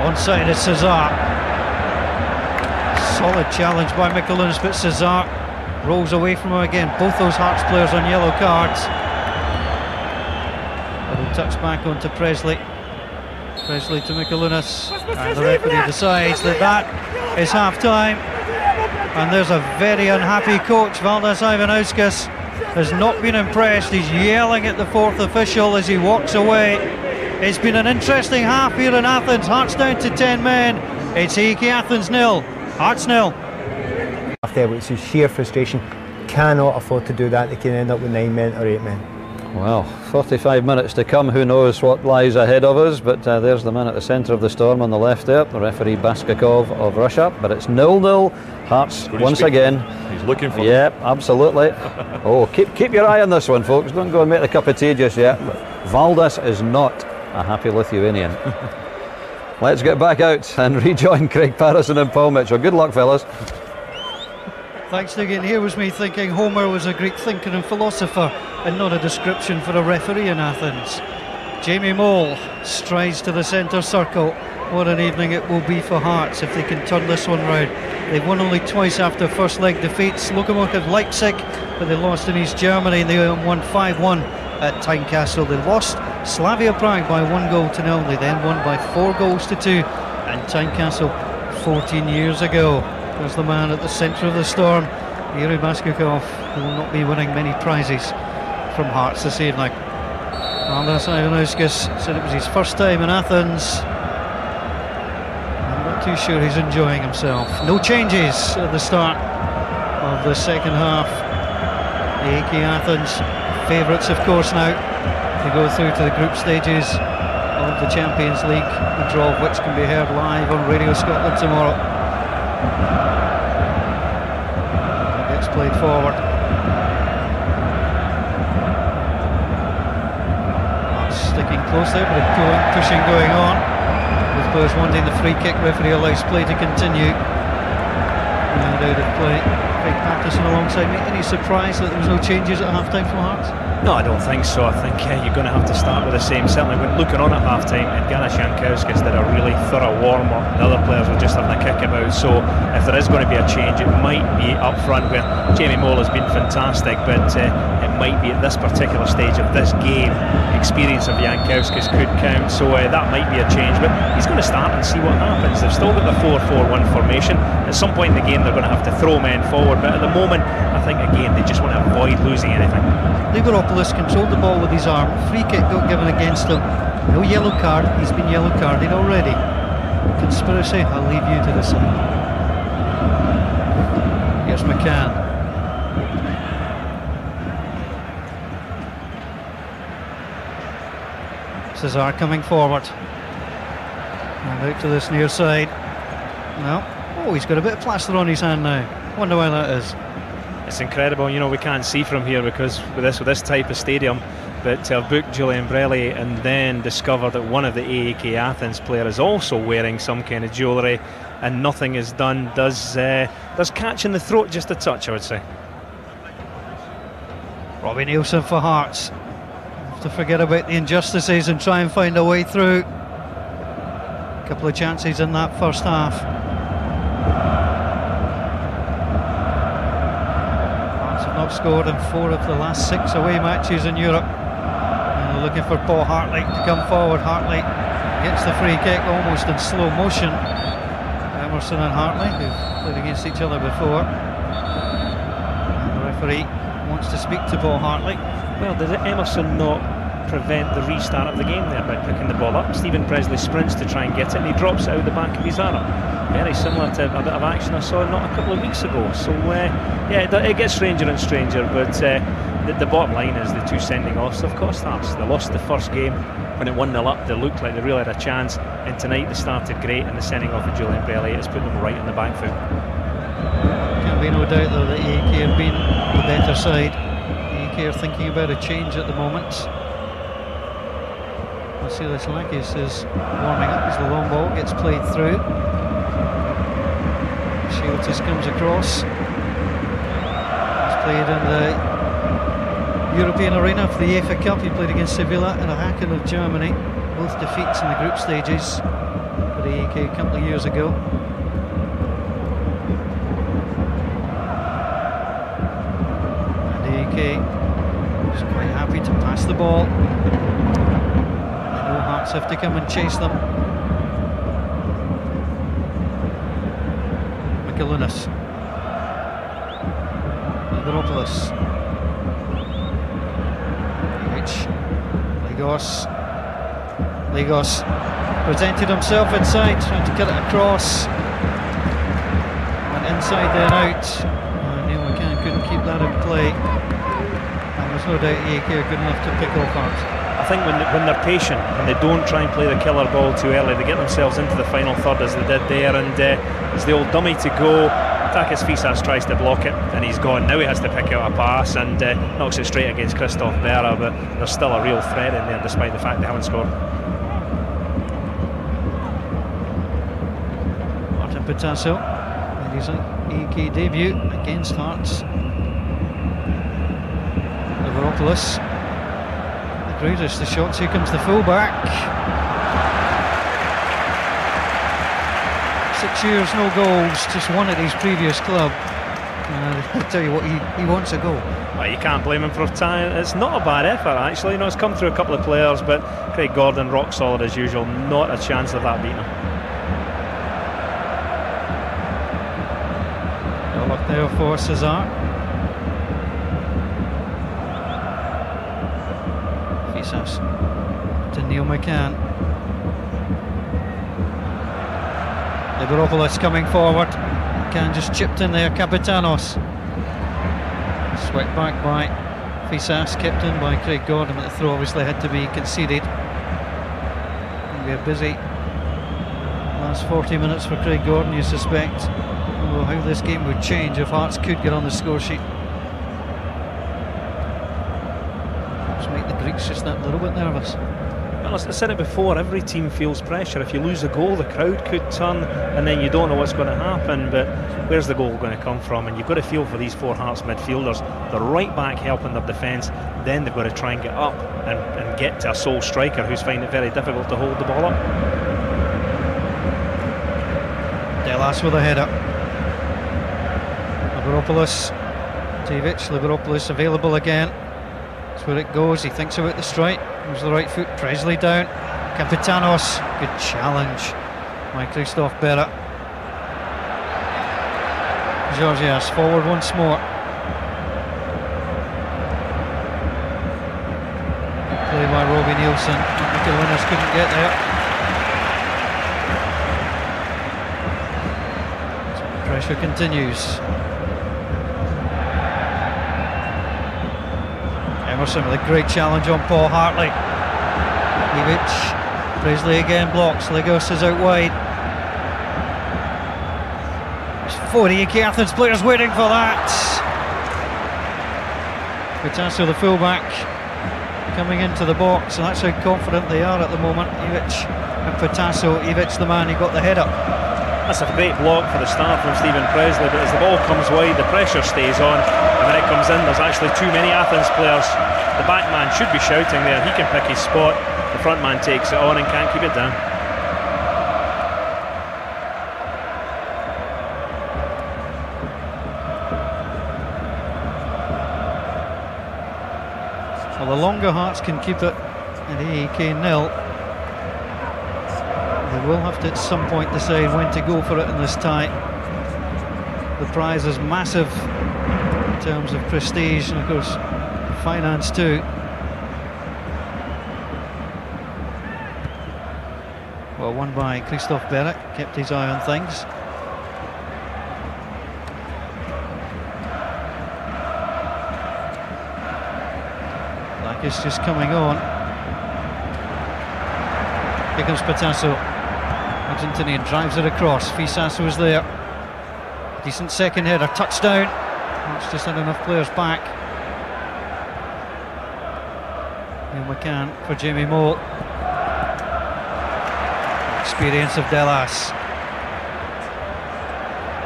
Onside is Cesar. Solid challenge by Mikulinas, but Cesar rolls away from him again. Both those Hearts players on yellow cards. Little touch back onto Presley. Presley to Mikulinas, and the referee decides that is half time. And there's a very unhappy coach. Valdas Ivanauskas has not been impressed. He's yelling at the fourth official as he walks away. It's been an interesting half here in Athens. Hearts down to 10 men. It's AEK Athens 0, Hearts 0. There, which is sheer frustration. Cannot afford to do that. They can end up with 9 men or 8 men. Well, 45 minutes to come. Who knows what lies ahead of us? But there's the man at the centre of the storm on the left there, the referee Baskakov of Russia. But it's 0-0. Hearts once again. He's looking for Yep, absolutely. Oh, keep your eye on this one, folks. Don't go and make the cup of tea just yet. Valdas is not a happy Lithuanian. Let's get back out and rejoin Craig Patterson and Paul Mitchell. Good luck, fellas. Thanks again. Here was me thinking Homer was a Greek thinker and philosopher and not a description for a referee in Athens. Jamie Mole strides to the centre circle. What an evening it will be for Hearts if they can turn this one round. They've won only twice after first leg defeats. Lokomotiv Leipzig, but they lost in East Germany. They won 5-1 at Tynecastle. They lost Slavia Prague by 1-0. They then won by 4-2 at Tynecastle 14 years ago. There's the man at the centre of the storm, Yuri Baskakov, who will not be winning many prizes from Hearts this evening. Valdas Ivanauskas said it was his first time in Athens. I'm not too sure he's enjoying himself. No changes at the start of the second half. AEK Athens, favourites of course now to go through to the group stages of the Champions League, the draw of which can be heard live on Radio Scotland tomorrow. Gets played forward. Sticking close there, but a pushing going on. With players wanting the free kick, referee allows play to continue. And out of play, Craig Patterson alongside me. Any surprise that there was no changes at half-time from Hearts? No, I don't think so. I think you're going to have to start with the same. Certainly when looking on at half-time, Evgenis Jankauskas did a really thorough warm-up. The other players were just having a kick about. So if there is going to be a change, it might be up front, where Jamie Mole has been fantastic, but it might be at this particular stage of this game, experience of Jankauskas could count. So that might be a change, but he's going to start and see what happens. They've still got the 4-4-1 formation. At some point in the game they're going to have to throw men forward, but at the moment I think again they just want to avoid losing anything. Liberopoulos controlled the ball with his arm. Free kick got given against him. No yellow card. He's been yellow carded already. Conspiracy, I'll leave you to decide. Here's McCann. Cesar coming forward. And out to this near side. No. Oh, he's got a bit of plaster on his hand now. Wonder why that is. It's incredible, you know, we can't see from here because with this type of stadium, but to have booked Julian Brelli and then discover that one of the AEK Athens players is also wearing some kind of jewellery and nothing is done does catch in the throat just a touch, I would say. Robbie Nielsen for Hearts. Have to forget about the injustices and try and find a way through. A couple of chances in that first half. Not scored in 4 of the last 6 away matches in Europe. And they're looking for Paul Hartley to come forward. Hartley gets the free kick almost in slow motion. Emerson and Hartley, who've played against each other before. And the referee wants to speak to Paul Hartley. Well, did Emerson not prevent the restart of the game there by picking the ball up. Stephen Presley sprints to try and get it, and he drops it out the back of his arm. Very similar to a bit of action I saw not a couple of weeks ago. So yeah, it gets stranger and stranger, but the bottom line is the two sending offs have cost Hearts. They lost the first game when it 1-0 up. They looked like they really had a chance, and tonight they started great, and the sending off of Julian Belly has put them right on the back foot. Can't be no doubt though that AEK have been the better side. AEK are thinking about a change at the moment. Vasilis Lakis is warming up as the long ball gets played through. Shields comes across. He's played in the European arena for the UEFA Cup. He played against Sevilla and Aachen of Germany. Both defeats in the group stages for the AEK a couple of years ago. And AEK is quite happy to pass the ball. They know Hearts have to come and chase them. Michaelunas. Liveropoulos. Legos presented himself inside, trying to cut it across. Went inside then out. Neil McCann couldn't keep that in play. And there's no doubt AEK are good enough to pick off Hearts. I think when they're patient and they don't try and play the killer ball too early, they get themselves into the final third as they did there, and it's the old dummy to go. Takis Fisas tries to block it and he's gone. Now he has to pick out a pass and knocks it straight against Christophe Berra, but there's still a real threat in there despite the fact they haven't scored. Martin Pitasso made his AEK debut against Hearts. Liveropoulos, the greatest the shots. Here comes the fullback. 6 years, no goals, just one at his previous club. I tell you what, he wants a goal. Well, you can't blame him for trying. It's not a bad effort, actually. You know, it's come through a couple of players, but Craig Gordon, rock solid as usual. Not a chance of that beating him. No luck there for Cesar. Fisas to Neil McCann. Liveropoulos coming forward. McCann just chipped in there. Capitanos. Swept back by Fisas, kept in by Craig Gordon, but the throw obviously had to be conceded. It'll be a busy last 40 minutes for Craig Gordon, you suspect. Oh, how this game would change if Hearts could get on the score sheet. Just make the Greeks just that little bit nervous. Well, I said it before, every team feels pressure. If you lose a goal, the crowd could turn and then you don't know what's going to happen, but where's the goal going to come from? And you've got to feel for these four Hearts midfielders. They're right back helping their defence, then they've got to try and get up and get to a sole striker who's finding it very difficult to hold the ball up. Delas with a header. Liveropoulos, Liveropoulos available again. That's where it goes. He thinks about the strike. Moves the right foot. Presley down. Capitanos. Good challenge by Christophe Berra. Georgias forward once more. Good play by Robbie Nielsen. Michaelunas couldn't get there. So the pressure continues. Emerson with a great challenge on Paul Hartley. Ivic, Presley again blocks. Legos is out wide. There's 40 AEK-Hearts players waiting for that. Pitasso, the fullback, coming into the box, and that's how confident they are at the moment. Ivic and Pitasso. Ivic, the man who got the header. That's a great block for the start from Stephen Presley, but as the ball comes wide, the pressure stays on, and when it comes in, there's actually too many Athens players. The back man should be shouting there. He can pick his spot. The front man takes it on and can't keep it down. Well, the longer Hearts can keep it at AEK nil, they will have to at some point decide when to go for it in this tie. The prize is massive in terms of prestige and of course finance too. Well, won by Christophe Berec, kept his eye on things. Lakis just coming on. Here comes Patasso. Argentinian drives it across. Fisas was there. Decent second header, touchdown. It's just had enough players back. Neil McCann for Jamie Moore. Experience of Delas.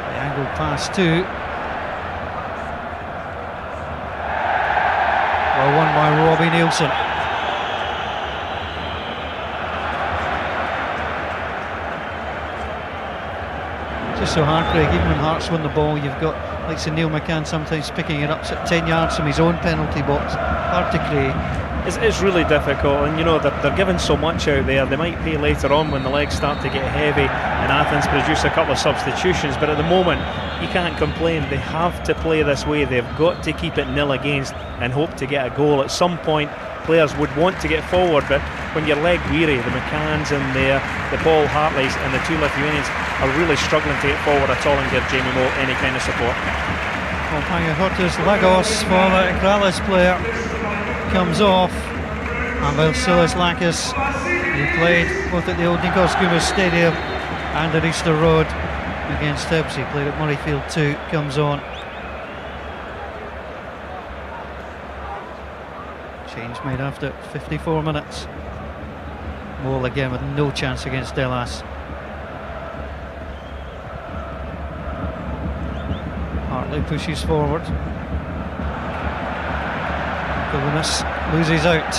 The angle pass too. Well won by Robbie Nielsen. Just so hard, Craig, even when Hearts win the ball, you've got, like Sir Neil McCann sometimes picking it up at 10 yards from his own penalty box. Hard to create. It's really difficult, and you know they're given so much out there. They might pay later on when the legs start to get heavy and Athens produce a couple of substitutions, but at the moment you can't complain. They have to play this way. They've got to keep it nil against and hope to get a goal. At some point players would want to get forward, but when you're leg weary, the McCanns in there, the Paul Hartleys and the two Lithuanians are really struggling to get forward at all and give Jamie Moore any kind of support. Well, Pangahortas Lagos, former Ikralis player, comes off. And Vasilis Lakis, he played both at the old Nikos Goumas Stadium and at Easter Road against Hibs. He played at Murrayfield too, comes on. Change made after 54 minutes. Mole again with no chance against Delas. Hartley pushes forward. Goumas loses out.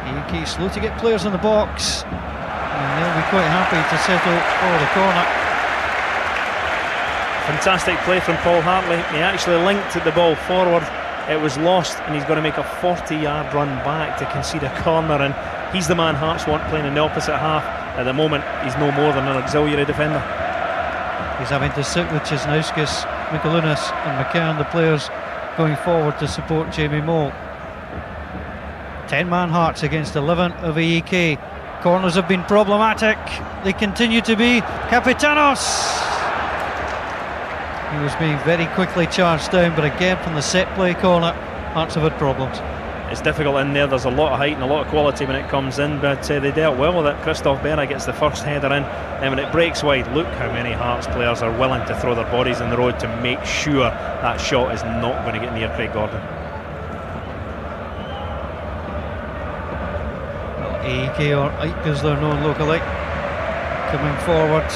AEK slow to get players in the box, and they'll be quite happy to settle for the corner. Fantastic play from Paul Hartley. He actually linked the ball forward. It was lost, and he's going to make a 40-yard run back to concede a corner, and he's the man Hearts want playing in the opposite half. At the moment, he's no more than an auxiliary defender. He's having to sit with Cisnauskas, Mikalunas and McCann, the players going forward to support Jamie Moore. 10-man Hearts against 11 of AEK. Corners have been problematic. They continue to be. Capitanos! He was being very quickly charged down, but again from the set play corner, Hearts have had problems. It's difficult in there. There's a lot of height and a lot of quality when it comes in, but they dealt well with it. Christophe Berra gets the first header in, and when it breaks wide, look how many Hearts players are willing to throw their bodies in the road to make sure that shot is not going to get near Craig Gordon. Well, AEK, or Ike as they're known locally, coming forward.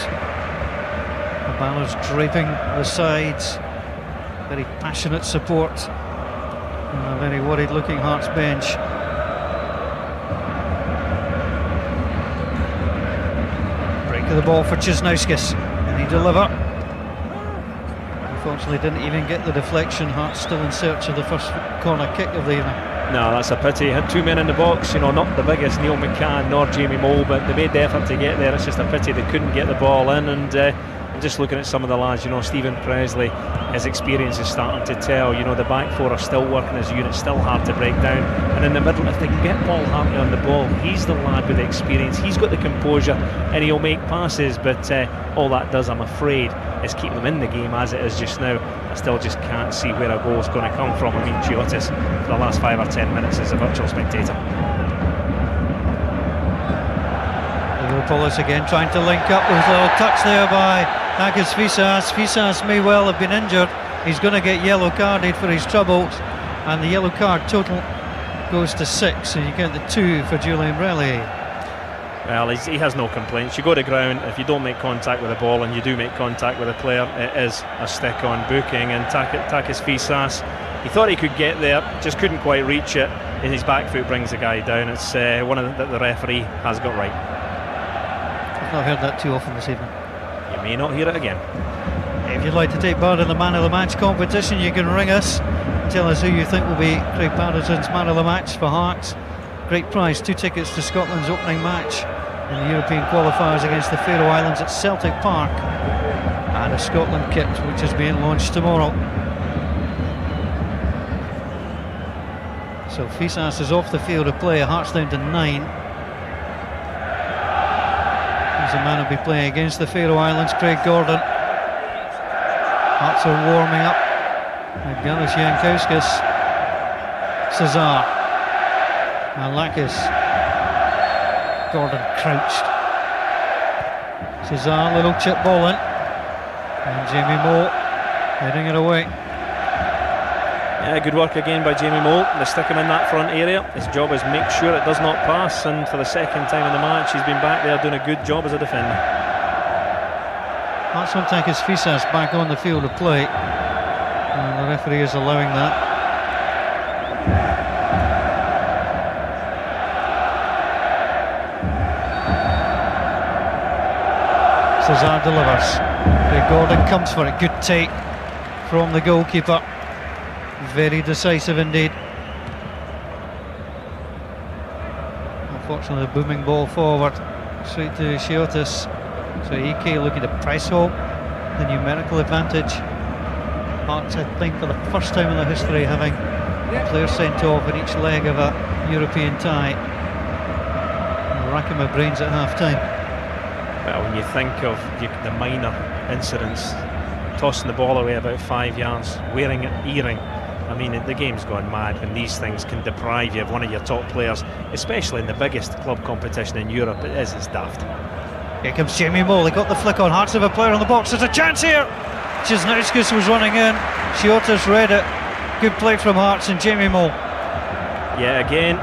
The banners draping the sides. Very passionate support. And a very worried looking Hearts bench. Break of the ball for Cisnauskas. Can he deliver? Unfortunately didn't even get the deflection. Hearts still in search of the first corner kick of the evening. No, that's a pity. He had two men in the box, you know, not the biggest, Neil McCann nor Jamie Moore, but they made the effort to get there. It's just a pity they couldn't get the ball in, and just looking at some of the lads, you know, Stephen Presley, his experience is starting to tell. You know, the back four are still working as a unit, still hard to break down. And in the middle, if they can get Paul Hartley on the ball, he's the lad with the experience. He's got the composure and he'll make passes, but all that does, I'm afraid, is keep them in the game as it is just now. I still just can't see where a goal is going to come from. I mean, Chiotis, for the last 5 or 10 minutes, is a virtual spectator. Liverpolis again trying to link up. With a little touch there by Takis Fisas. Fisas may well have been injured. He's going to get yellow carded for his troubles, and the yellow card total goes to 6, so you get the 2 for Julian Relier. Well, he has no complaints. You go to ground, if you don't make contact with the ball and you do make contact with a player, it is a stick-on booking. And Takis Fisas, he thought he could get there, just couldn't quite reach it, and his back foot brings the guy down. It's one of the referee has got right. I've not heard that too often this evening. You may not hear it again. If you'd like to take part in the Man of the Match competition, you can ring us, tell us who you think will be Craig Patterson's Man of the Match for Hearts. Great prize, 2 tickets to Scotland's opening match in the European qualifiers against the Faroe Islands at Celtic Park, and a Scotland kit which is being launched tomorrow. So Fisas is off the field of play. Hearts down to 9. He's the man who'll be playing against the Faroe Islands, Craig Gordon. Hearts are warming up. Galis Jankauskas, Cesar, Malakis, Gordon crouched. Cesar, little chip ball in, and Jamie Moore heading it away. Yeah, good work again by Jamie Moore. They stick him in that front area. His job is make sure it does not pass, and for the second time in the match he's been back there doing a good job as a defender. Hearts won't take his Fisas back on the field of play, and the referee is allowing that. Cesar delivers. Craig Gordon comes for it. Good take from the goalkeeper. Very decisive indeed. Unfortunately, the booming ball forward, straight to Chiotis. So AEK looking to press home the numerical advantage. Hearts, I think, for the first time in their history, having a player sent off in each leg of a European tie. I'm racking my brains at half time. Well, when you think of the minor incidents, tossing the ball away about 5 yards, wearing an earring, I mean, the game's gone mad when these things can deprive you of one of your top players, especially in the biggest club competition in Europe. It's daft. Here comes Jamie Moore. They got the flick on. Hearts have a player on the box. There's a chance here. Cisnauskas was running in. Chiotis read it. Good play from Hearts and Jamie Moore. Yeah, again,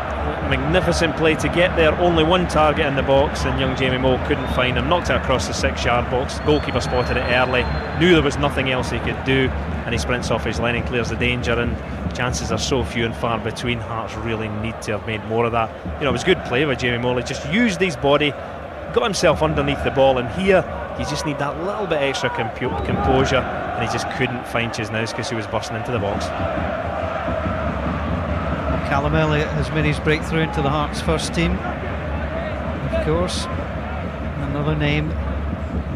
magnificent play to get there. Only one target in the box, and young Jamie Moore couldn't find him. Knocked it across the 6-yard box. Goalkeeper spotted it early. Knew there was nothing else he could do, and he sprints off his line and clears the danger. And chances are so few and far between. Hearts really need to have made more of that. You know, it was good play by Jamie Moore. He just used his body, got himself underneath the ball, and here you just need that little bit extra composure, and he just couldn't find Cisnauskas, who was bursting into the box. Callum Elliott has made his breakthrough into the Hearts first team. Of course, another name,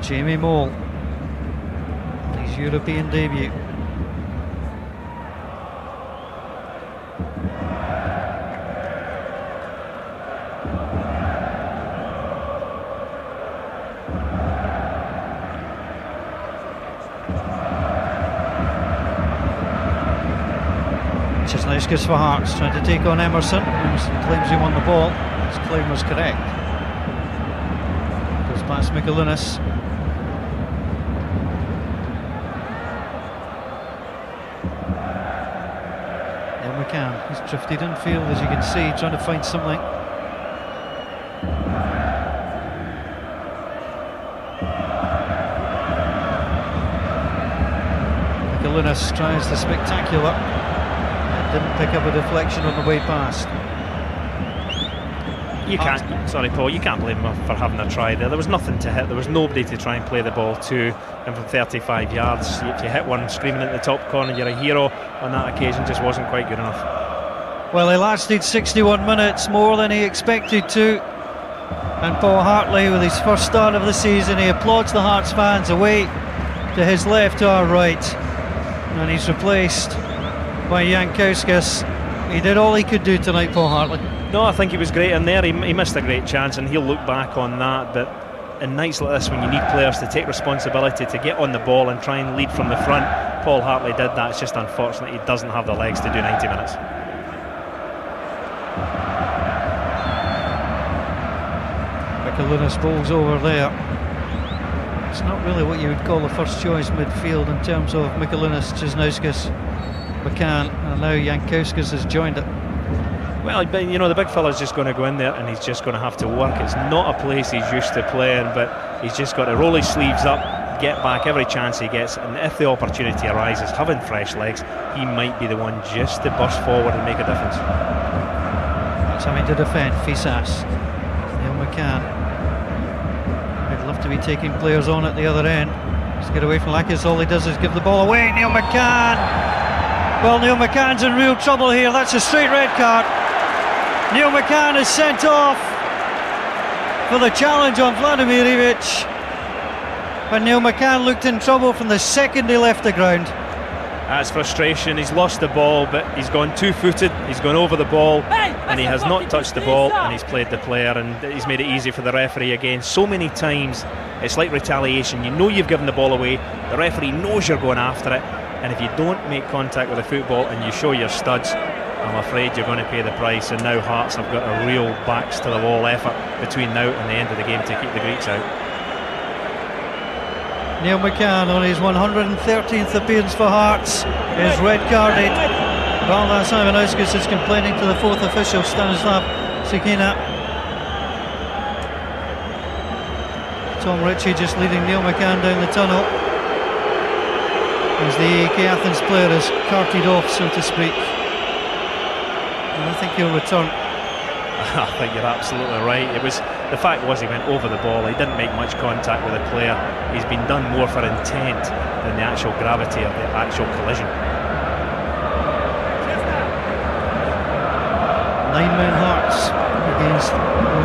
Jamie Moore, his European debut. Cisnauskas for Hearts, trying to take on Emerson. Emerson claims he won the ball. His claim was correct. Goes past Mikulinas. Neil McCann, he's drifted infield, as you can see, trying to find something. Mikulinas tries the spectacular. Didn't pick up a deflection on the way past. You can't, sorry Paul, you can't blame him for having a try there. There was nothing to hit, there was nobody to try and play the ball to, and from 35 yards, if you hit one screaming at the top corner, you're a hero. On that occasion, just wasn't quite good enough. Well, he lasted 61 minutes, more than he expected to. And Paul Hartley, with his first start of the season, he applauds the Hearts fans away to his left to our right. And he's replaced by Jankauskas. He did all he could do tonight, Paul Hartley. No, I think he was great in there. He missed a great chance, and he'll look back on that. But in nights like this, when you need players to take responsibility, to get on the ball and try and lead from the front, Paul Hartley did that. It's just unfortunate he doesn't have the legs to do 90 minutes. Mikulinas bowls over there. It's not really what you would call the first choice midfield in terms of Mikulinas, Cisnauskas, McCann, and now Jankauskas has joined it. Well, you know, the big fella's just going to go in there and he's just going to have to work. It's not a place he's used to playing, but he's just got to roll his sleeves up, get back every chance he gets, and if the opportunity arises, having fresh legs, he might be the one just to burst forward and make a difference. That's having to defend Fisas. Neil McCann. I'd love to be taking players on at the other end. Just get away from Lakis. All he does is give the ball away. Neil McCann. Well, Neil McCann's in real trouble here. That's a straight red card. Neil McCann is sent off for the challenge on Vladimir Ivic. But Neil McCann looked in trouble from the second he left the ground. That's frustration. He's lost the ball, but he's gone two-footed, he's gone over the ball, and he has not touched the ball, and he's played the player, and he's made it easy for the referee again. So many times it's like retaliation. You know you've given the ball away, the referee knows you're going after it, and if you don't make contact with the football and you show your studs, I'm afraid you're going to pay the price. And now Hearts have got a real backs to the wall effort between now and the end of the game to keep the Greeks out. Neil McCann on his 113th appearance for Hearts is red carded. Valdas Ivanauskas is complaining to the fourth official, Stanislav Sikina. Tom Ritchie just leading Neil McCann down the tunnel as the AEK Athens player is carted off, so to speak. And I think he'll return. I think you're absolutely right. The fact was he went over the ball, he didn't make much contact with the player. He's been done more for intent than the actual gravity of the actual collision. 9-man Hearts against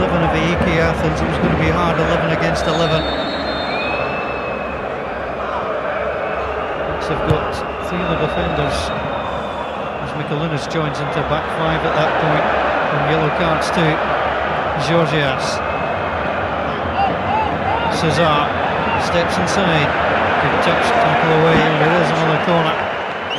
11 of AEK Athens. It was going to be hard, 11 against 11. Hearts have got 3 of the defenders as Mikalunas joins into back 5 at that point, and yellow cards to Georgias. Cesar steps inside, good touch, tackle away, and there is another corner.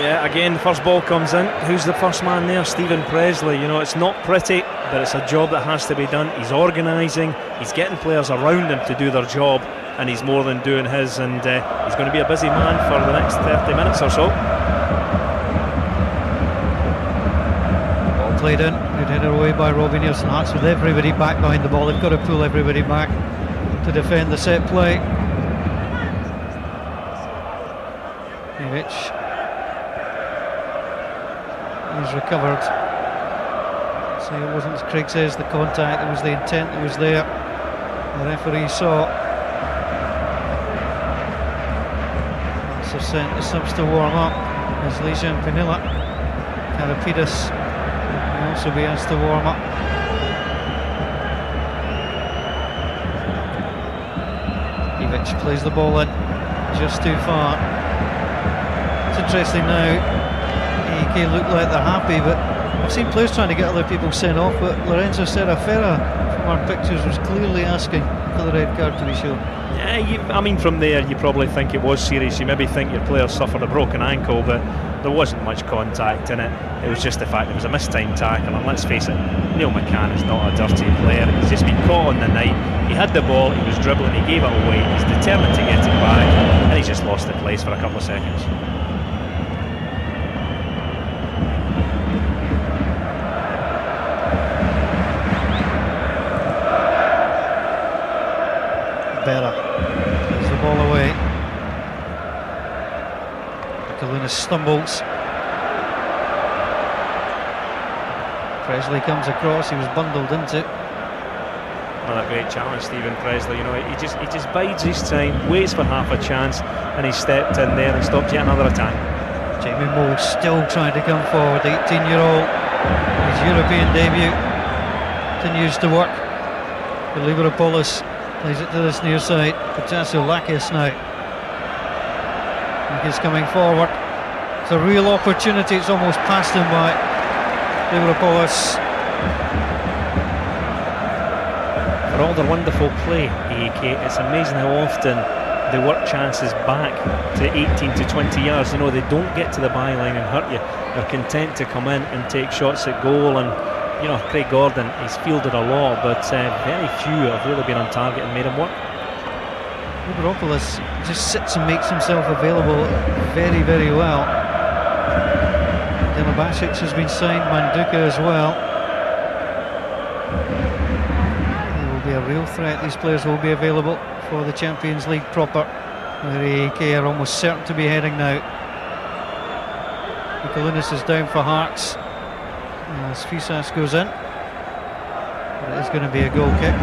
Yeah, again, the first ball comes in. Who's the first man there? Stephen Presley. You know, it's not pretty, but it's a job that has to be done. He's organising, he's getting players around him to do their job, and he's more than doing his, and he's going to be a busy man for the next 30 minutes or so. Ball played in, good header away by Robbie Nielsen. Hearts with everybody back behind the ball. They've got to pull everybody back to defend the set play. Ivic is recovered. So it wasn't, as Craig says, the contact, it was the intent that was there. The referee saw. Hearts have sent the subs to warm up as Lejan Pinilla. Karapidis will also be asked to warm up. Ivic plays the ball in just too far. It's interesting now, AEK look like they're happy, but I've seen players trying to get other people sent off, but Lorenzo Serafera from our pictures was clearly asking for the red card to be shown. Yeah, I mean, from there you probably think it was serious. You maybe think your player suffered a broken ankle, but there wasn't much contact in it. It was just the fact it was a mistimed tackle, and let's face it, Neil McCann is not a dirty player. He's just been caught on the night. He had the ball, he was dribbling, he gave it away, he's determined to get it back, and he just lost the place for a couple of seconds. Berra plays the ball away. Mikalunas stumbles. Presley comes across, he was bundled into. Another great challenge, Stephen Presley. You know, he just bides his time, waits for half a chance, and he stepped in there and stopped yet another attack. Jamie Moore still trying to come forward, the 18-year-old. His European debut continues to work. Liberapolis plays it to this near side. Patassiolakis now. He's coming forward. It's a real opportunity. It's almost passed him by Liberapolis. For all their wonderful play, AEK, it's amazing how often they work chances back to 18 to 20 yards. You know, they don't get to the byline and hurt you. They're content to come in and take shots at goal, and you know, Craig Gordon, he's fielded a lot, but very few have really been on target and made him work. Liberapolis just sits and makes himself available very, very well. Delabasic has been signed, Manduka as well. They will be a real threat. These players will be available for the Champions League proper, where AEK are almost certain to be heading now. Mikalunas is down for Hearts as Fisas goes in. But it is going to be a goal kick.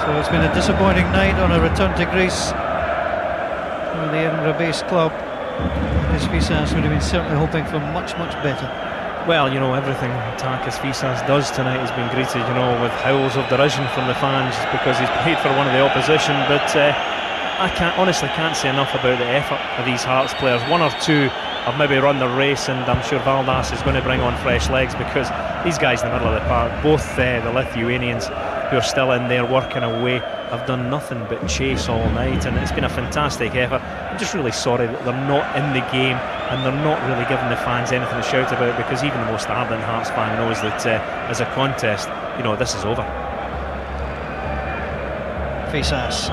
So it's been a disappointing night on a return to Greece for the Edinburgh-based club. As Fisas would have been certainly hoping for much, much better. Well, you know, everything Takis Fisas does tonight has been greeted, you know, with howls of derision from the fans because he's played for one of the opposition, but I honestly can't say enough about the effort of these Hearts players. One or two have maybe run the race, and I'm sure Valdas is going to bring on fresh legs, because these guys in the middle of the park, both the Lithuanians who are still in there working away, have done nothing but chase all night, and it's been a fantastic effort. I'm just really sorry that they're not in the game and they're not really giving the fans anything to shout about, because even the most ardent Hearts fan knows that as a contest, you know, this is over. Fisas.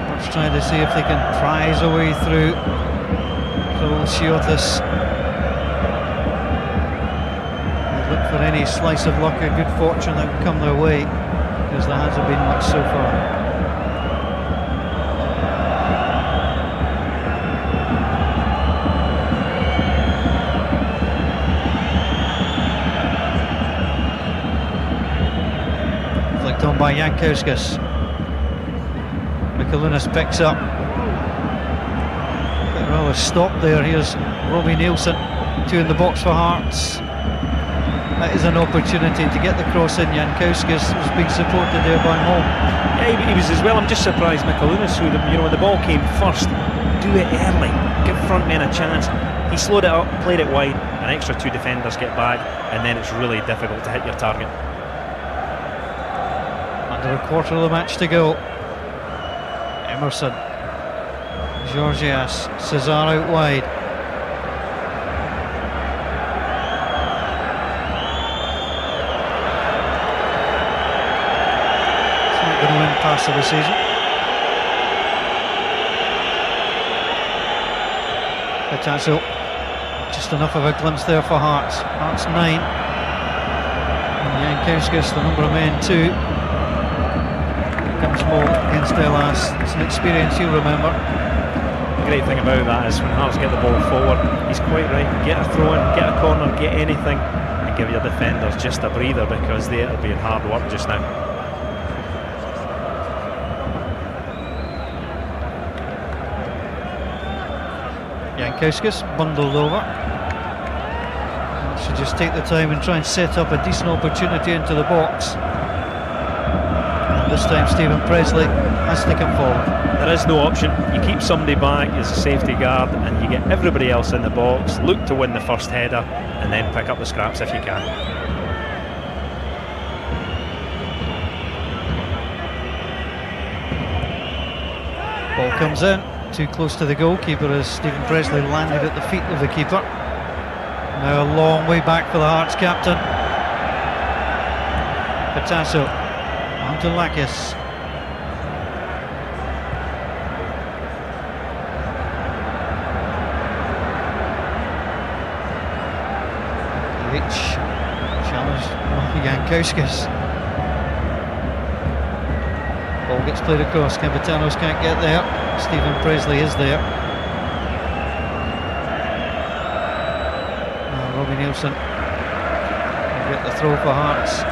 Let's try to see if they can prize a way through. Shiotis. They look for any slice of luck or good fortune that would come their way, because there hasn't been much so far. Flicked on by Jankauskas. Mikalunas picks up. Rather stopped there. Here's Robbie Nielsen, two in the box for Hearts. That is an opportunity to get the cross in. Jankauskas was being supported there by Moll. Yeah, he was as well. I'm just surprised Mikalunas, who, you know, when the ball came first, do it early, give front men a chance. He slowed it up, played it wide, an extra two defenders get back, and then it's really difficult to hit your target. Under a quarter of the match to go. Emerson, Georgias, Cesar out wide. It's not going to win pass of the season. Patasso, just enough of a glimpse there for Hearts. Hearts 9. And Jankauskas, the number of men 2. Comes Moll against Delas. It's an experience you'll remember. The great thing about that is when Hearts get the ball forward, he's quite right. Get a throw in, get a corner, get anything, and give your defenders just a breather, because they are being hard work just now. Jankauskas bundled over. Should just take the time and try and set up a decent opportunity into the box. This time Stephen Presley has to come forward. There is no option. You keep somebody back as a safety guard, and you get everybody else in the box. Look to win the first header, and then pick up the scraps if you can. Ball comes in, too close to the goalkeeper as Stephen Presley landed at the feet of the keeper. Now a long way back for the Hearts captain. Patasso. To Lakis. Challenged by Jankauskas. Ball gets played across. Capitanos can't get there. Stephen Presley is there. Now Robbie Nielsen will get the throw for Hearts.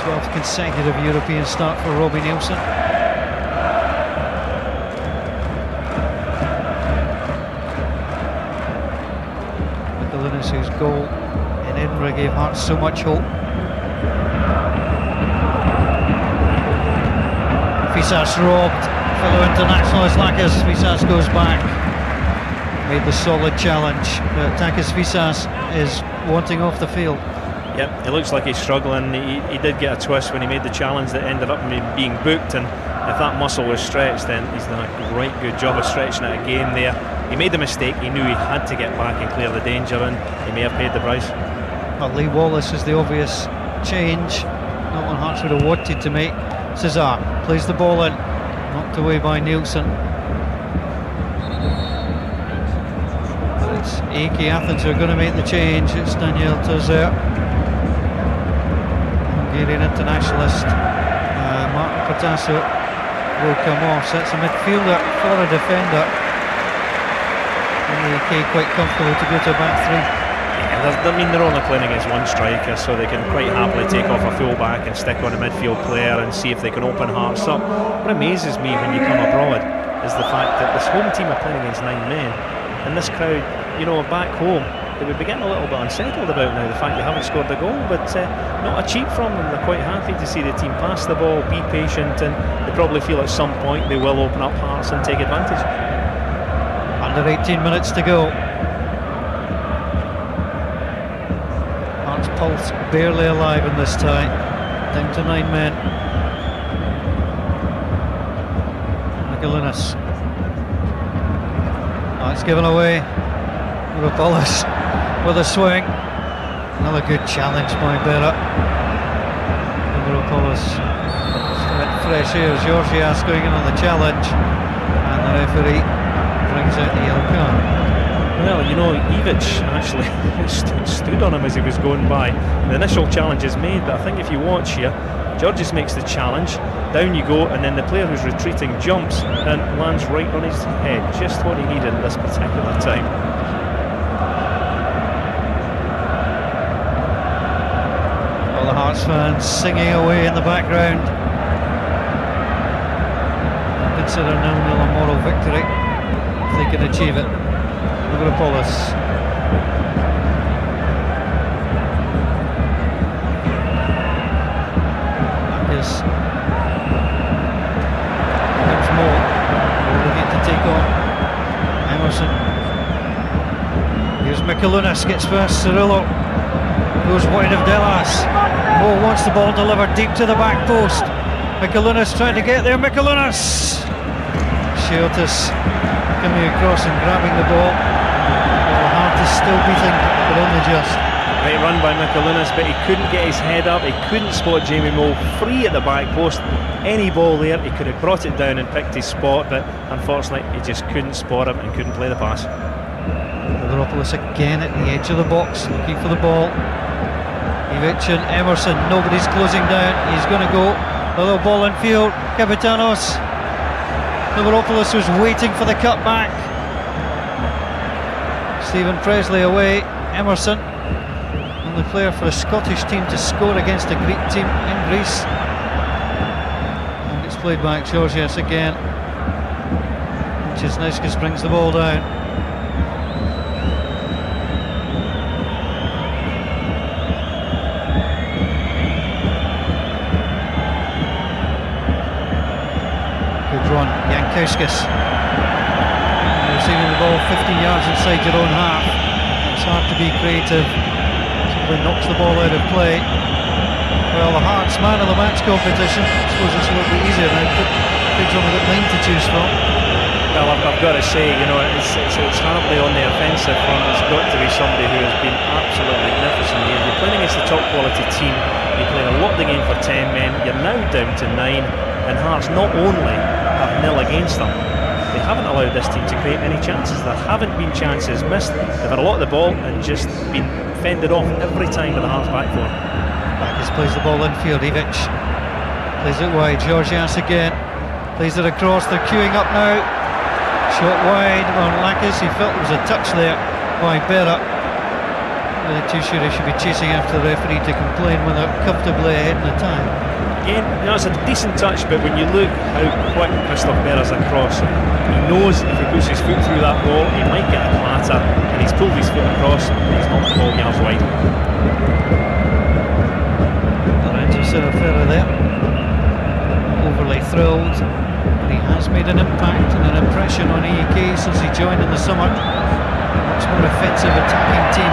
12th consecutive European start for Robbie Nielsen. Mikalunas, whose goal in Edinburgh gave Hearts so much hope. Fisas robbed, fellow internationalist Lakas. Fisas goes back. Made the solid challenge, but Takis Fisas is wanting off the field. Yep, it looks like he's struggling. He did get a twist when he made the challenge that ended up being booked, and if that muscle was stretched, then he's done a great good job of stretching it again there. He made the mistake, he knew he had to get back and clear the danger, and he may have paid the price. Well, Lee Wallace is the obvious change, not one Hearts would have wanted to make. Cesar plays the ball in, knocked away by Nielsen. It's AEK Athens who are going to make the change. It's Daniel Tozer, Hungarian internationalist. Martin Patasso will come off, so it's a midfielder for a defender. And AEK quite comfortable to go to a back three. Yeah, I mean, they're only playing against one striker, so they can quite happily take off a full-back and stick on a midfield player and see if they can open Hearts up. What amazes me when you come abroad is the fact that this home team are playing against 9 men, and this crowd, you know, back home, they would be getting a little bit unsettled about now, the fact they haven't scored a goal, but not a cheat from them. They're quite happy to see the team pass the ball, be patient, and they probably feel at some point they will open up Hearts and take advantage. Under 18 minutes to go. Hearts pulse barely alive in this tie, down to 9 men. McAllinis. Oh, it's given away. Rapullis with a swing. Another good challenge by Berra. Rapullis. Fresh air. Georgias going in on the challenge, and the referee brings out the yellow card. Well, you know, Ivic actually stood on him as he was going by. The initial challenge is made, but I think if you watch here, Georgias makes the challenge, down you go, and then the player who's retreating jumps and lands right on his head. Just what he needed at this particular time. All the Hearts fans singing away in the background. Consider 0-0 a moral victory if they can achieve it. Mavropoulos. There's more looking to take on Emerson. Here's McAllinis, gets past Cirillo, goes wide of Delas. Moore wants the ball delivered deep to the back post. McAllinis trying to get there. McAllinis. Shiotis coming across and grabbing the ball. Well, Hart is still beating, but only just. Great run by McAllinis, but he couldn't get his head up. He couldn't spot Jamie Moore free at the back post. Any ball there, he could have brought it down and picked his spot, but unfortunately he just couldn't spot him and couldn't play the pass. Mavropoulos again at the edge of the box, looking for the ball. Ivic and Emerson, nobody's closing down. He's going to go. The little ball in field. Kapitanos. Mavropoulos was waiting for the cutback. Stephen Presley away. Emerson, only player for a Scottish team to score against a Greek team in Greece. And it's played back. Georgias again. Chesneskis brings the ball down. Good run, Jankowskis. Receiving the ball 15 yards inside your own half. It's hard to be creative. Simply knocks the ball out of play. Well, the Hearts man of the match competition. I suppose it's a little bit easier now. Kids only got 9 to choose from. Well, I've got to say, you know, it's hardly on the offensive front. It's got to be somebody who has been absolutely magnificent here. You're playing against a top quality team. You're playing a lot of the game for 10 men. You're now down to 9, and Hearts not only have nil against them, they haven't allowed this team to create any chances. There haven't been chances missed. They've had a lot of the ball and just been fended off every time with the Hearts back four. Lakis plays the ball infield. Ivic plays it wide. Georgias again plays it across. They're queuing up now. Shot wide on Lakis. He felt there was a touch there by Berra. Really too sure he should be chasing after the referee to complain when they're comfortably ahead in the time. Again, you know, it's a decent touch, but when you look how quick Christoph Berra's across, he knows if he puts his foot through that ball, he might get a clatter, and he's pulled his foot across, and he's knocked the ball yards wide. Lorenzo Serafera there, overly thrilled, but he has made an impact and an impression on AEK since he joined in the summer. A much more offensive attacking team,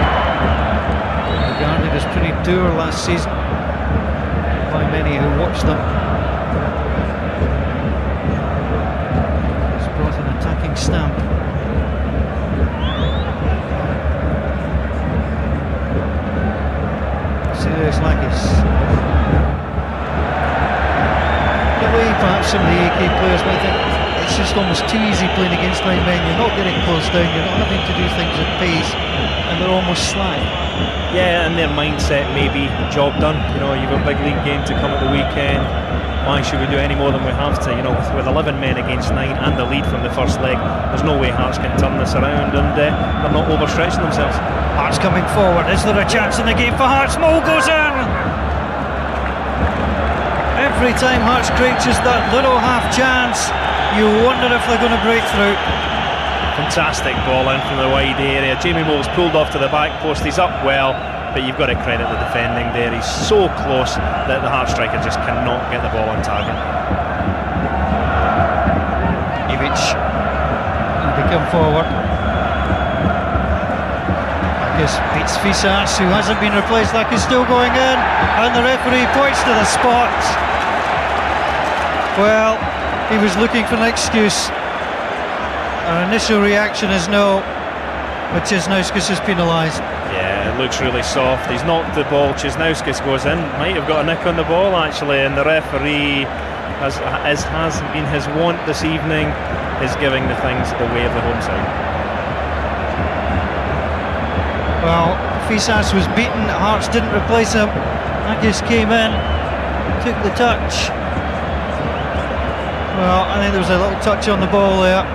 regarded as pretty dour last season by many who watched them. He's brought an attacking stamp. Sirius Lakis. The way perhaps some of the AEK players might think it's just almost too easy playing against 9 men. You're not getting close down, you're not having to do things at pace, and they're almost slack. Yeah, and their mindset may be job done. You know, you've got a big league game to come at the weekend. Why should we do any more than we have to? You know, with 11 men against 9 and the lead from the first leg, there's no way Hearts can turn this around, and they're not overstretching themselves. Hearts coming forward. Is there a chance in the game for Hearts? Mo goes in! Every time Hearts creates just that little half chance, you wonder if they're going to break through. Fantastic ball in from the wide area. Jamie Mole's pulled off to the back post. He's up well, but you've got to credit the defending there. He's so close that the Hearts striker just cannot get the ball on target. Ivic, they come forward. Lakis beats Fisas, who hasn't been replaced. Lakis still going in, and the referee points to the spot. Well, he was looking for an excuse. Our initial reaction is no, but Chisnauskas is penalised. Yeah, it looks really soft. He's knocked the ball. Chisnauskas goes in. Might have got a nick on the ball actually, and the referee, as has been his wont this evening, is giving the things the way of the home side. Well, Fisas was beaten. Hearts didn't replace him. Lakis came in, took the touch. Well, I think there was a little touch on the ball there.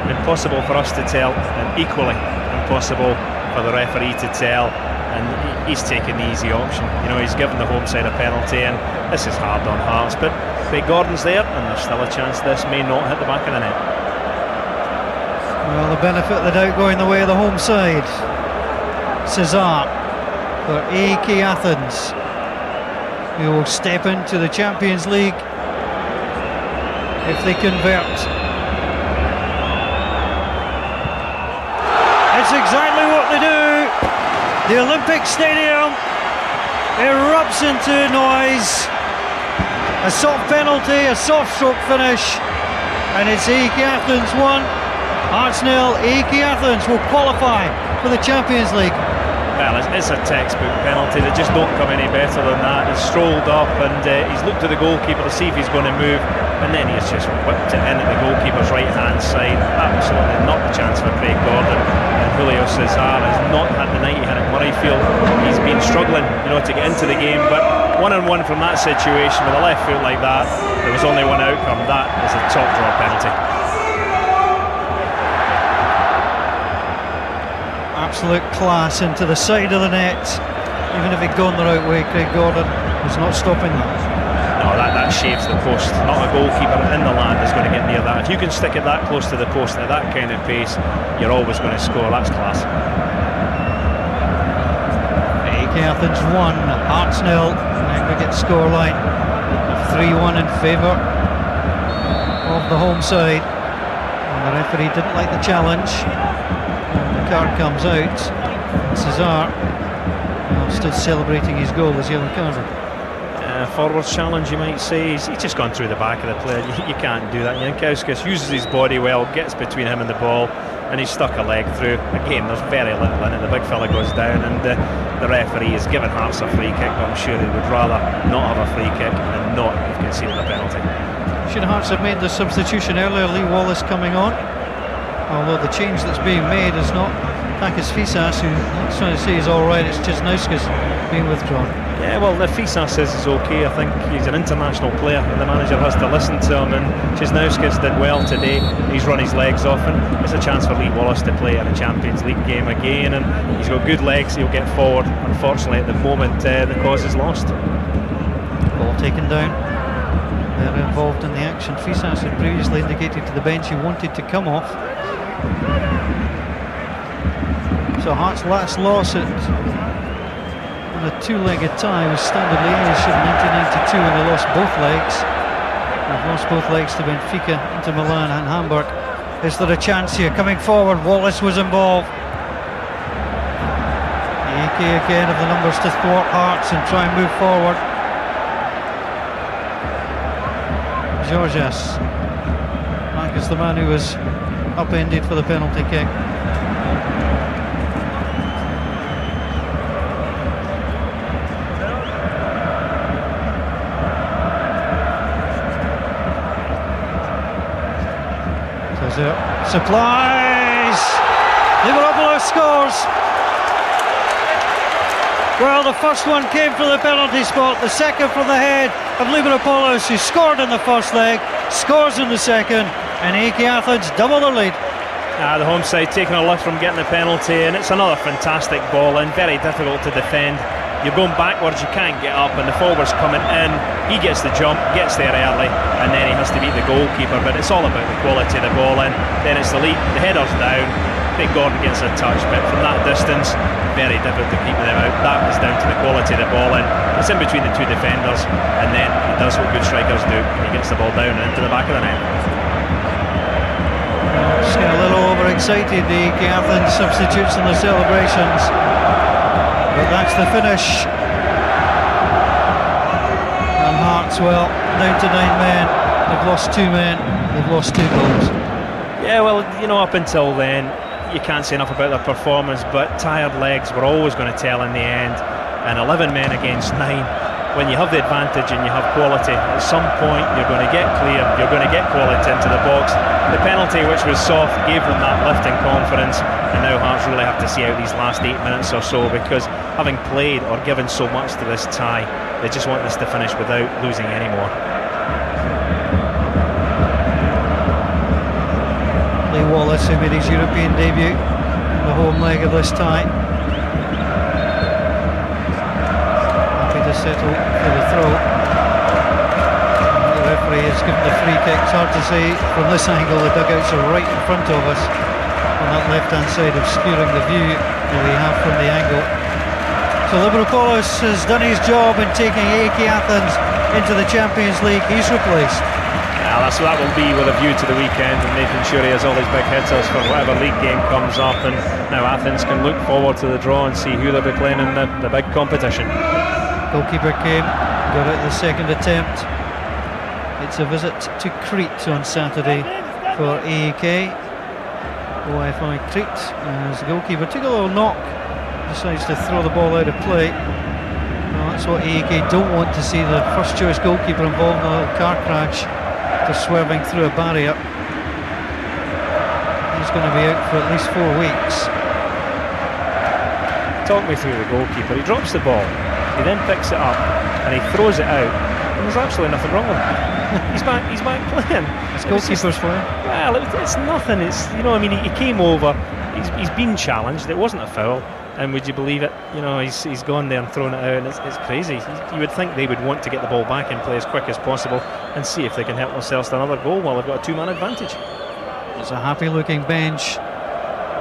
Impossible for us to tell, and equally impossible for the referee to tell, and he's taken the easy option. You know, he's given the home side a penalty, and this is hard on Hearts, but Craig Gordon's there, and there's still a chance this may not hit the back of the net. Well, the benefit of the doubt going the way of the home side. Cesar for AEK Athens, who will step into the Champions League if they convert. It's exactly what they do. The Olympic Stadium erupts into noise. A soft penalty, a soft stroke finish, and it's AEK Athens 1, Hearts 0. AEK Athens will qualify for the Champions League. Well, it's a textbook penalty. They just don't come any better than that. He's strolled up and he's looked at the goalkeeper to see if he's going to move, and then he's just whipped it in at the goalkeeper's right hand side. Absolutely not the chance for Craig Gordon. And Julio Cesar has not had the night he had at Murrayfield. He's been struggling, you know, to get into the game, but 1-on-1 from that situation with a left foot like that, there was only one outcome. That is a top draw penalty. Absolute class into the side of the net. Even if he'd gone the right way, Craig Gordon was not stopping that. No, that shaves the post. Not a goalkeeper in the land is going to get near that. If you can stick it that close to the post at that kind of pace, you're always going to score. That's class. AEK Athens 1, Hearts 0. Aggregate scoreline of 3-1 in favour of the home side. And the referee didn't like the challenge. Card comes out. Cesar still celebrating his goal as yellow carded. Forward challenge, you might say. He's just gone through the back of the player. You can't do that. Jankowskis uses his body well, gets between him and the ball, and he's stuck a leg through. Again, there's very little in it. The big fella goes down, and the referee has given Hearts a free kick, but I'm sure he would rather not have a free kick and not have conceded a penalty. Should Hearts have made the substitution earlier, Lee Wallace coming on? Although the change that's being made is not Takis Fisas, who I'm trying to say is alright, it's Chisnauskas being withdrawn. Yeah, well, if Fisas says it's okay, I think he's an international player and the manager has to listen to him, and Chisnauskas did well today. He's run his legs off, and it's a chance for Lee Wallace to play in a Champions League game again, and he's got good legs, he'll get forward. Unfortunately at the moment the cause is lost. Ball taken down. They're involved in the action. Fisas had previously indicated to the bench he wanted to come off. So Hearts' last loss in a two-legged tie was Standard Liège in 1992 when they lost both legs. They've lost both legs to Benfica, Inter Milan and Hamburg. Is there a chance here? Coming forward, Wallace was involved. AEK again have the numbers to thwart Hearts and try and move forward. Georgias, Mark is the man who was upended for the penalty kick. Supplies! Liverpool scores! Well, the first one came from the penalty spot, the second from the head of Liverpool, who scored in the first leg, scores in the second, and AEK Athens double their lead. The home side taking a lift from getting the penalty, and it's another fantastic ball in, very difficult to defend. you're going backwards, you can't get up, and the forward's coming in. He gets the jump, gets there early, and then he has to beat the goalkeeper. But it's all about the quality of the ball in. Then it's the lead, the header's down. I think Gordon gets a touch, but from that distance, very difficult to keep them out. That is down to the quality of the ball in. It's in between the two defenders, and then he does what good strikers do. He gets the ball down and into the back of the net. Just getting a little overexcited, the AEK Athens substitutes in the celebrations. But that's the finish. And Hearts, well, down to 9 men. They've lost 2 men. They've lost 2 goals. Yeah, well, you know, up until then, you can't say enough about their performance, but tired legs were always going to tell in the end. And 11 men against 9. When you have the advantage and you have quality, at some point you're going to get clear, you're going to get quality into the box. The penalty, which was soft, gave them that lift in confidence, and now Hearts really have to see out these last 8 minutes or so, because having played or given so much to this tie, they just want this to finish without losing any more. Lee Wallace, who made his European debut in the home leg of this tie, happy to settle for the throw. The referee has given the free kick. It's hard to say from this angle. The dugouts are right in front of us on that left hand side, obscuring the view that we have from the angle. So Libropoulos has done his job in taking AEK Athens into the Champions League. He's replaced. Yeah, so that will be with a view to the weekend and making sure he has all his big hitters for whatever league game comes up, and now Athens can look forward to the draw and see who they'll be playing in the big competition. Goalkeeper came, got it the second attempt. It's a visit to Crete on Saturday for AEK. OFI Crete, as the goalkeeper took a little knock, decides to throw the ball out of play. Well, that's what AEK don't want to see, the first choice goalkeeper involved in a little car crash after swerving through a barrier. He's going to be out for at least 4 weeks. Talk me through the goalkeeper. He drops the ball, he then picks it up and he throws it out, and there's absolutely nothing wrong with it. He's back playing. It's goalkeeper's playing. Well, it's nothing. It's, you know, I mean, he came over, he's been challenged, it wasn't a foul, and would you believe it, you know, he's gone there and thrown it out, and it's crazy. You would think they would want to get the ball back and play as quick as possible and see if they can help themselves to another goal while they've got a 2-man advantage. It's a happy looking bench.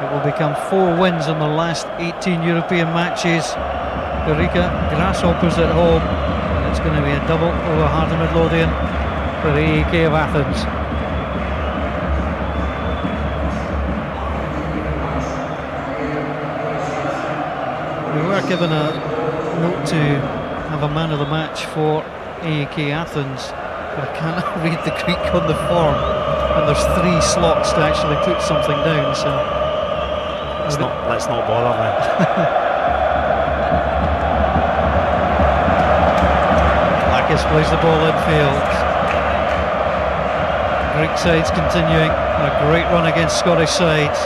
It will become 4 wins in the last 18 European matches. Eureka Grasshoppers at home. It's going to be a double over Heart of Midlothian for AEK of Athens. We were given a note to have a man of the match for AEK Athens, but I cannot read the Greek on the form, and there's 3 slots to actually put something down, so let's not bother then. Lakis plays the ball infield. Greek side's continuing a great run against Scottish sides.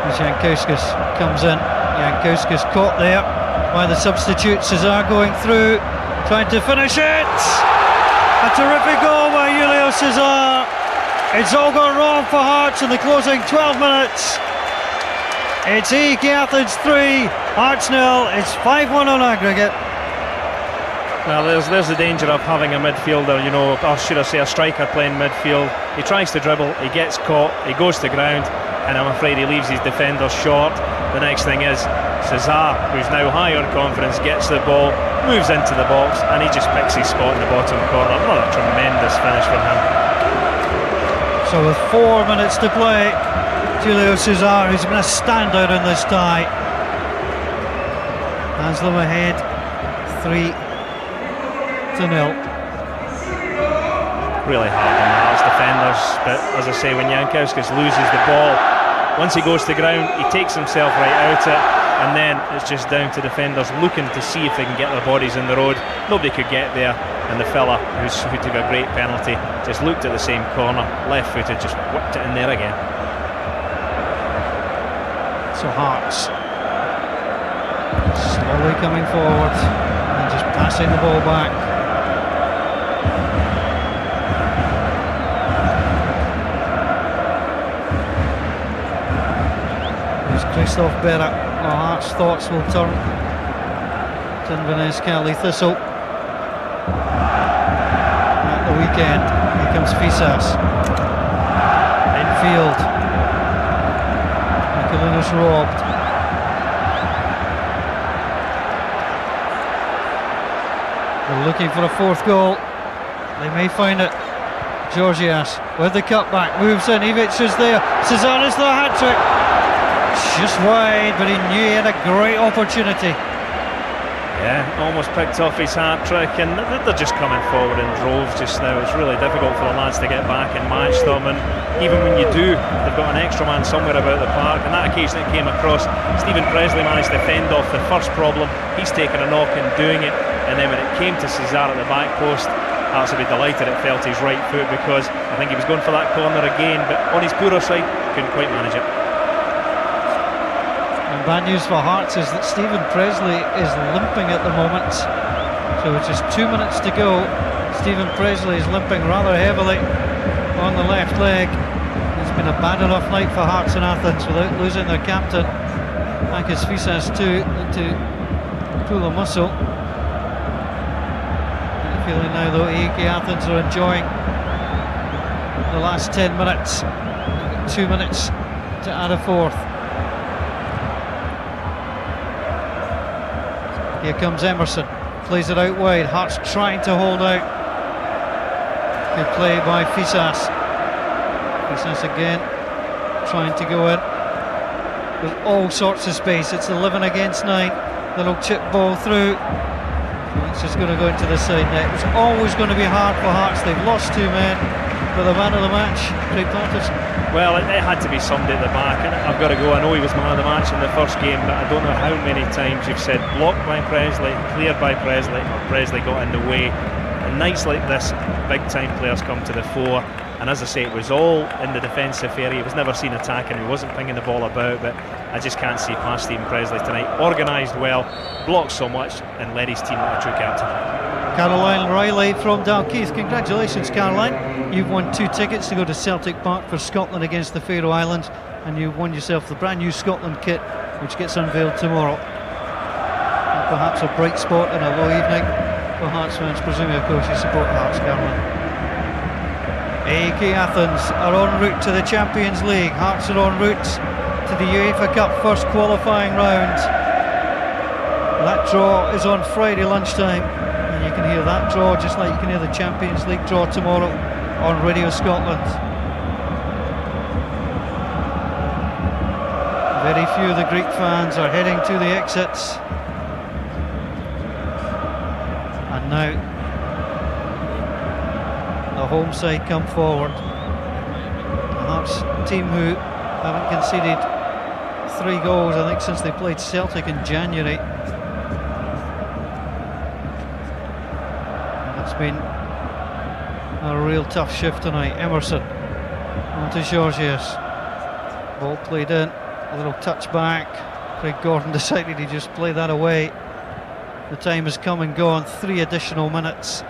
As Jankauskas comes in, Jankauskas caught there by the substitute. Cesar going through, trying to finish it. A terrific goal by Julio Cesar. It's all gone wrong for Hearts in the closing 12 minutes. It's AEK Athens 3, Hearts 0. It's 5-1 on aggregate. Well, there's the danger of having a midfielder, you know, or should I say a striker playing midfield. He tries to dribble, he gets caught, he goes to ground, and I'm afraid he leaves his defender short. The next thing is Cesar, who's now high on confidence, gets the ball, moves into the box, and he just picks his spot in the bottom corner. Another tremendous finish from him. So with 4 minutes to play, Julio Cesar, who's been a standout in this tie, has them ahead 3-0. Really hard on the Hearts defenders, but as I say, when Jankauskas loses the ball, once he goes to ground, he takes himself right out it, and then it's just down to defenders looking to see if they can get their bodies in the road. Nobody could get there, and the fella who took a great penalty just looked at the same corner, left-footed, just whipped it in there again. So Hearts slowly coming forward and just passing the ball back. There's Christoph Berra. Hearts' thoughts will turn Inverness Cali Thistle. At the weekend, here comes Fisas. Infield. Michaelinus robbed. They're looking for a fourth goal. They may find it. Georgias with the cutback, moves in, Ivic is there, Cesaris the hat-trick, just wide, but he knew he had a great opportunity. Yeah, almost picked off his hat-trick, and they're just coming forward in droves just now. It's really difficult for the lads to get back and match them, and even when you do, they've got an extra man somewhere about the park, and that occasion it came across, Stephen Presley managed to fend off the first problem, he's taken a knock and doing it, and then when it came to Cesar at the back post, Hearts would be delighted it fell to his right foot, because I think he was going for that corner again, but on his poorer side, couldn't quite manage it. And bad news for Hearts is that Stephen Presley is limping at the moment. So with just 2 minutes to go, Stephen Presley is limping rather heavily on the left leg. It's been a bad enough night for Hearts in Athens without losing their captain. Akis Fisas too, to pull a muscle. Feeling now though AEK Athens are enjoying the last 10 minutes. 2 minutes to add a fourth. Here comes Emerson, plays it out wide. Hearts trying to hold out. Good play by Fisas. Fisas again trying to go in. There's all sorts of space. It's 11 against 9. Little chip ball through. It's just going to go into the side net. It was always going to be hard for Hearts. They've lost 2 men, but the man of the match, Craig Patterson. Well, it had to be somebody at the back, and I've got to go. I know he was man of the match in the first game, but I don't know how many times you've said blocked by Presley, cleared by Presley, or Presley got in the way. And nights like this, big time players come to the fore. And as I say, it was all in the defensive area. He was never seen attacking, he wasn't pinging the ball about, but I just can't see past Stephen Presley tonight. Organised well, blocked so much, and led his team like a true captain. Caroline Riley from Dalkeith. Congratulations, Caroline. You've won 2 tickets to go to Celtic Park for Scotland against the Faroe Islands, and you've won yourself the brand new Scotland kit, which gets unveiled tomorrow. And perhaps a bright spot in a low evening for Hearts fans, presuming of course you support Hearts, Caroline. AEK Athens are en route to the Champions League. Hearts are en route to the UEFA Cup first qualifying round. That draw is on Friday lunchtime, and you can hear that draw just like you can hear the Champions League draw tomorrow on Radio Scotland. Very few of the Greek fans are heading to the exits, and now the home side come forward. The Hearts team who haven't conceded 3 goals, I think, since they played Celtic in January. And it's been a real tough shift tonight. Emerson onto Georgias. Ball played in, a little touch back. Craig Gordon decided to just play that away. The time has come and gone. 3 additional minutes.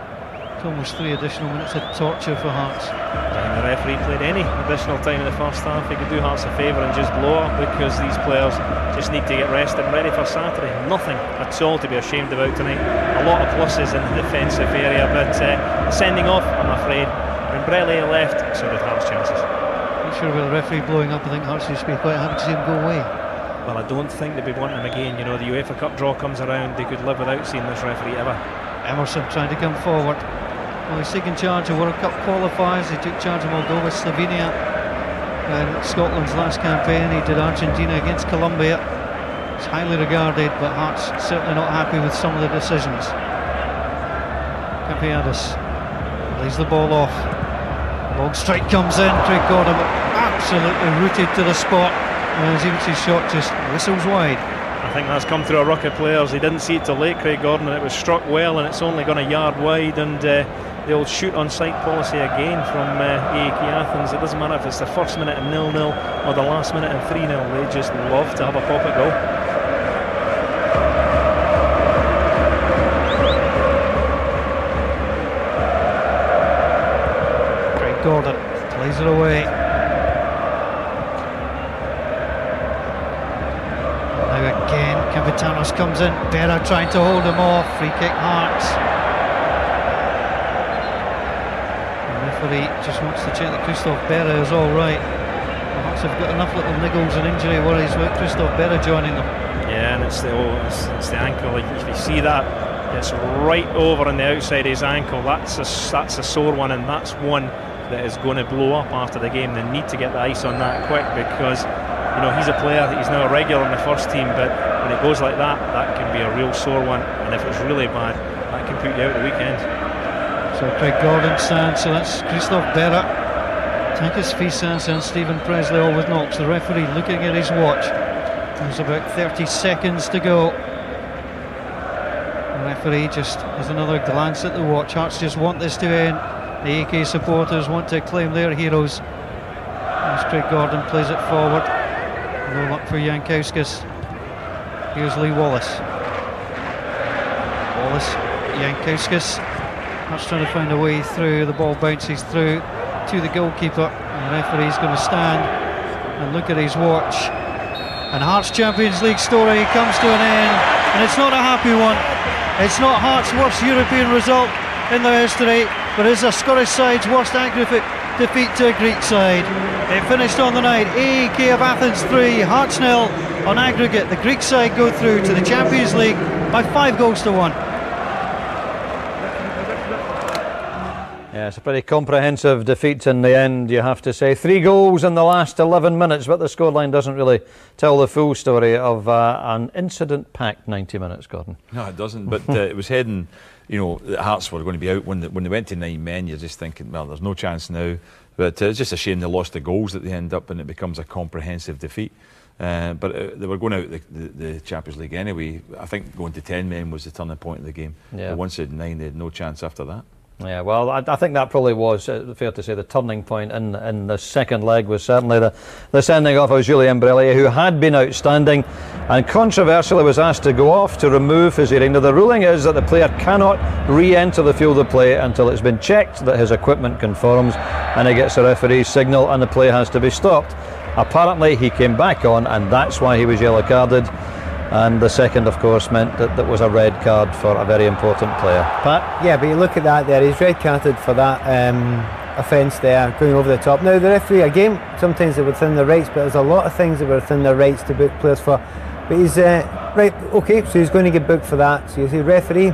Almost 3 additional minutes of torture for Hearts. And the referee played any additional time in the first half. He could do Hearts a favour and just blow up, because these players just need to get rested and ready for Saturday. Nothing at all to be ashamed about tonight. A lot of pluses in the defensive area, but sending off, I'm afraid, when Breley left, so did Hearts' chances. Not sure about the referee blowing up. I think Hearts used to be quite happy to see him go away. Well, I don't think they'd be wanting him again. You know, the UEFA Cup draw comes around, they could live without seeing this referee ever. Emerson trying to come forward. Well, he's taken charge of World Cup qualifiers. He took charge of Moldova, Slovenia in Scotland's last campaign. He did Argentina against Colombia. It's highly regarded, but Hearts certainly not happy with some of the decisions. Capiadis lays the ball off. Long strike comes in. Craig Gordon absolutely rooted to the spot, and as Ivic's shot just whistles wide. I think that's come through a ruck of players. He didn't see it till late, Craig Gordon, and it was struck well, and it's only gone a yard wide. And the old shoot on sight policy again from AEK Athens. It doesn't matter if it's the first minute and 0-0 or the last minute and 3-0. They just love to have a pop at goal. Craig Gordon plays it away. Vitanos comes in, Berra trying to hold him off, free kick Hearts. The referee just wants to check that Christophe Berra is alright. The Hearts have got enough little niggles and injury worries with Christophe Berra joining them. Yeah, and it's the ankle. Like, if you see that, it's right over on the outside of his ankle. That's a sore one, and that's one that is going to blow up after the game. They need to get the ice on that quick, because he's a player, he's now a regular in the first team, but when it goes like that, that can be a real sore one, and if it's really bad, that can put you out the weekend. So Craig Gordon stands, so that's Christophe Berra, Takis Fisas and Stephen Presley all with knocks. The referee looking at his watch. There's about 30 seconds to go. The referee just has another glance at the watch. Hearts just want this to end. The AEK supporters want to claim their heroes. As Craig Gordon plays it forward. No luck for Jankowskis. Here's Lee Wallace. Jankowskis. Hearts trying to find a way through. The ball bounces through to the goalkeeper. And the referee's going to stand and look at his watch. And Hearts' Champions League story comes to an end. And it's not a happy one. It's not Hearts' worst European result in their history, but it's a Scottish side's worst aggregate defeat to a Greek side. It finished on the night. AEK of Athens 3, Hearts 0 on aggregate. The Greek side go through to the Champions League by 5-1. Yeah, it's a pretty comprehensive defeat in the end, you have to say. 3 goals in the last 11 minutes, but the scoreline doesn't really tell the full story of an incident-packed 90 minutes, Gordon. No, it doesn't, but it was heading, the Hearts were going to be out when they went to 9 men. You're just thinking, well, there's no chance now. But it's just a shame they lost the goals at the end up, and it becomes a comprehensive defeat. But they were going out the Champions League anyway. I think going to 10 men was the turning point of the game. Yeah. But once they had 9, they had no chance after that. Yeah, well, I think that probably was, fair to say, the turning point in the second leg was certainly the sending off of Julien Brellier, who had been outstanding and controversially was asked to go off to remove his earring. Now, the ruling is that the player cannot re-enter the field of play until it's been checked that his equipment conforms and he gets a referee's signal and the play has to be stopped. Apparently he came back on, and that's why he was yellow carded. And the second, of course, meant that that was a red card for a very important player. Pat? Yeah, but you look at that there, he's red carded for that offence there, going over the top. Now, the referee, again, sometimes they're within their rights, but there's a lot of things that were within their rights to book players for. But he's, right, okay, so he's going to get booked for that. So you say, referee,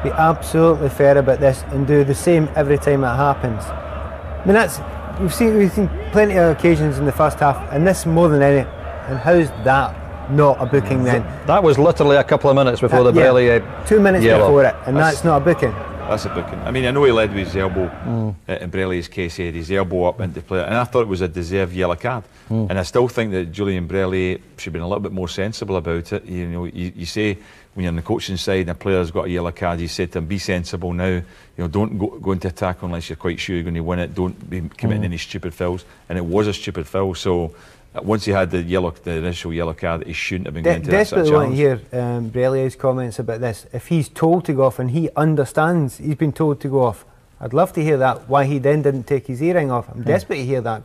be absolutely fair about this and do the same every time it happens. I mean, that's, we've seen plenty of occasions in the first half, and this more than any. And how's that not a booking then? That was literally a couple of minutes before the Brellier 2 minutes yellow. before it, and that's not a booking. That's a booking. I mean, I know he led with his elbow. In Brellier's case, he had his elbow up into play, and I thought it was a deserved yellow card. And I still think that Julien Brellier should have been a little bit more sensible about it. You say when you're on the coaching side and a player's got a yellow card, you say to him, be sensible now. Don't go into attack unless you're quite sure you're going to win it. Don't be committing any stupid fouls. And it was a stupid foul, so once he had the initial yellow card, he shouldn't have been going to that sort of challenge. Desperately want to hear Brellier's comments about this. If he's told to go off and he understands he's been told to go off, I'd love to hear that, why he then didn't take his earring off. I'm desperate to hear that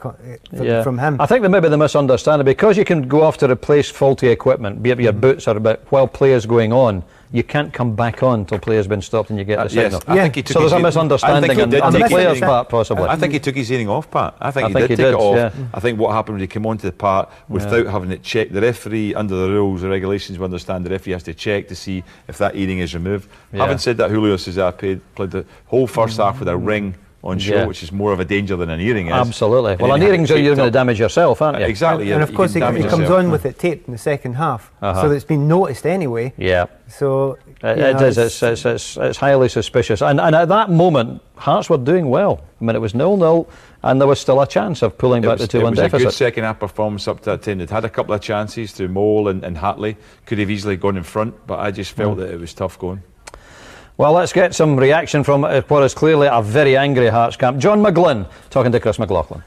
from him. I think that maybe the misunderstanding, because you can go off to replace faulty equipment, be it your boots or while players going on, you can't come back on until player's been stopped and you get the signal. I think he took so there's a misunderstanding on the player's part, possibly. I think he took his earring off, Pat. I think he did take it off. Yeah. I think what happened when he came onto the park without having it checked, the referee, under the rules, the regulations, we understand the referee has to check to see if that earring is removed. Having said that, Julio Cesar played the whole first half with a ring on show, which is more of a danger than an earring is. Absolutely. Well, an earring's you're going to damage yourself, aren't you? Exactly. And of course, he comes on with it taped in the second half, so it's been noticed anyway. Yeah. So it is. It's highly suspicious. And at that moment, Hearts were doing well. I mean, it was 0-0, and there was still a chance of pulling back the 2-1 deficit. It was a good second half performance up to that time. They'd had a couple of chances through Mole and Hatley. Could have easily gone in front, but I just felt that it was tough going. Well, let's get some reaction from what is clearly a very angry Hearts camp. John McGlynn talking to Chris McLaughlin.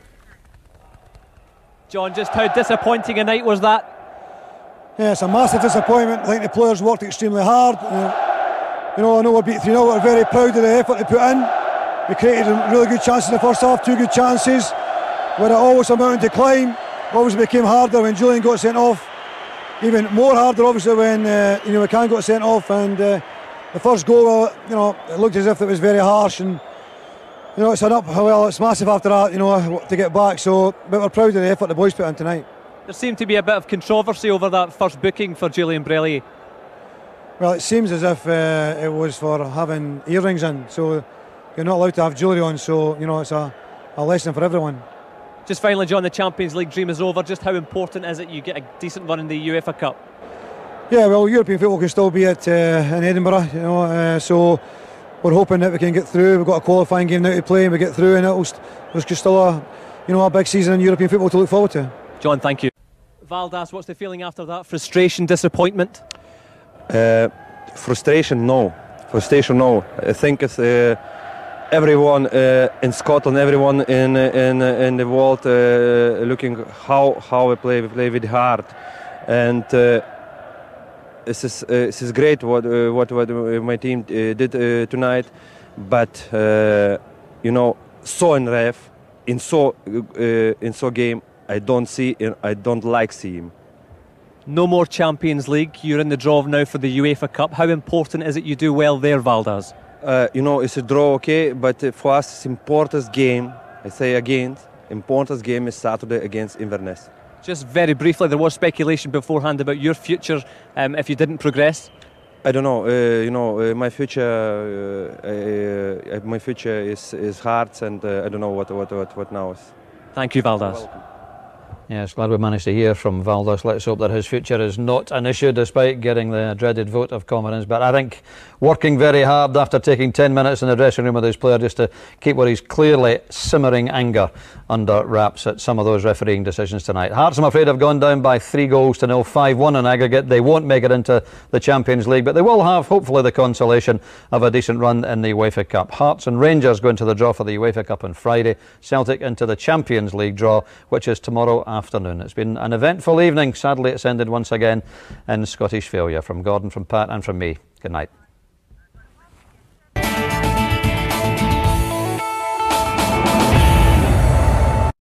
John, just how disappointing a night was that? Yeah, it's a massive disappointment. I think the players worked extremely hard. I know we're beat 3-0. We're very proud of the effort they put in. We created really good chances in the first half, 2 good chances. Where it always a mountain to climb, always became harder when Julian got sent off. even more harder, obviously, when we can't got sent off. And the first goal, it looked as if it was very harsh, and it's an up. Well, it's massive after that, to get back. So, but we're proud of the effort the boys put in tonight. There seemed to be a bit of controversy over that first booking for Julian Brellier. Well, it seems as if it was for having earrings in, so you're not allowed to have jewellery on. So it's a lesson for everyone. Just finally, John, the Champions League dream is over. Just how important is it you get a decent run in the UEFA Cup? Yeah, well, European football can still be in Edinburgh, so we're hoping that we can get through. We've got a qualifying game now to play, and we get through, and there's still a big season in European football to look forward to. John, thank you. Valdas, what's the feeling after that? Frustration, disappointment? Frustration, no. I think it's everyone in Scotland, everyone in the world looking how we play. We play with heart, and this is great what my team did tonight. But so in ref in so game, I don't like seeing. No more Champions League. You're in the draw now for the UEFA Cup. How important is it you do well there, Valdas? It's a draw, okay, but for us, it's important game. I say again, important game is Saturday against Inverness. Just very briefly, there was speculation beforehand about your future if you didn't progress. I don't know. My future is Hearts, and I don't know what now is. Thank you, Valdas. Yes, glad we managed to hear from Valdas. Let's hope that his future is not an issue despite getting the dreaded vote of confidence. But I think working very hard after taking 10 minutes in the dressing room with his player just to keep what is clearly simmering anger under wraps at some of those refereeing decisions tonight. Hearts, I'm afraid, have gone down by 3-0 to 5-1 in aggregate. They won't make it into the Champions League, but they will have, hopefully, the consolation of a decent run in the UEFA Cup. Hearts and Rangers go into the draw for the UEFA Cup on Friday. Celtic into the Champions League draw, which is tomorrow afternoon. It's been an eventful evening. Sadly, it's ended once again in Scottish failure. From Gordon, from Pat and from me, good night.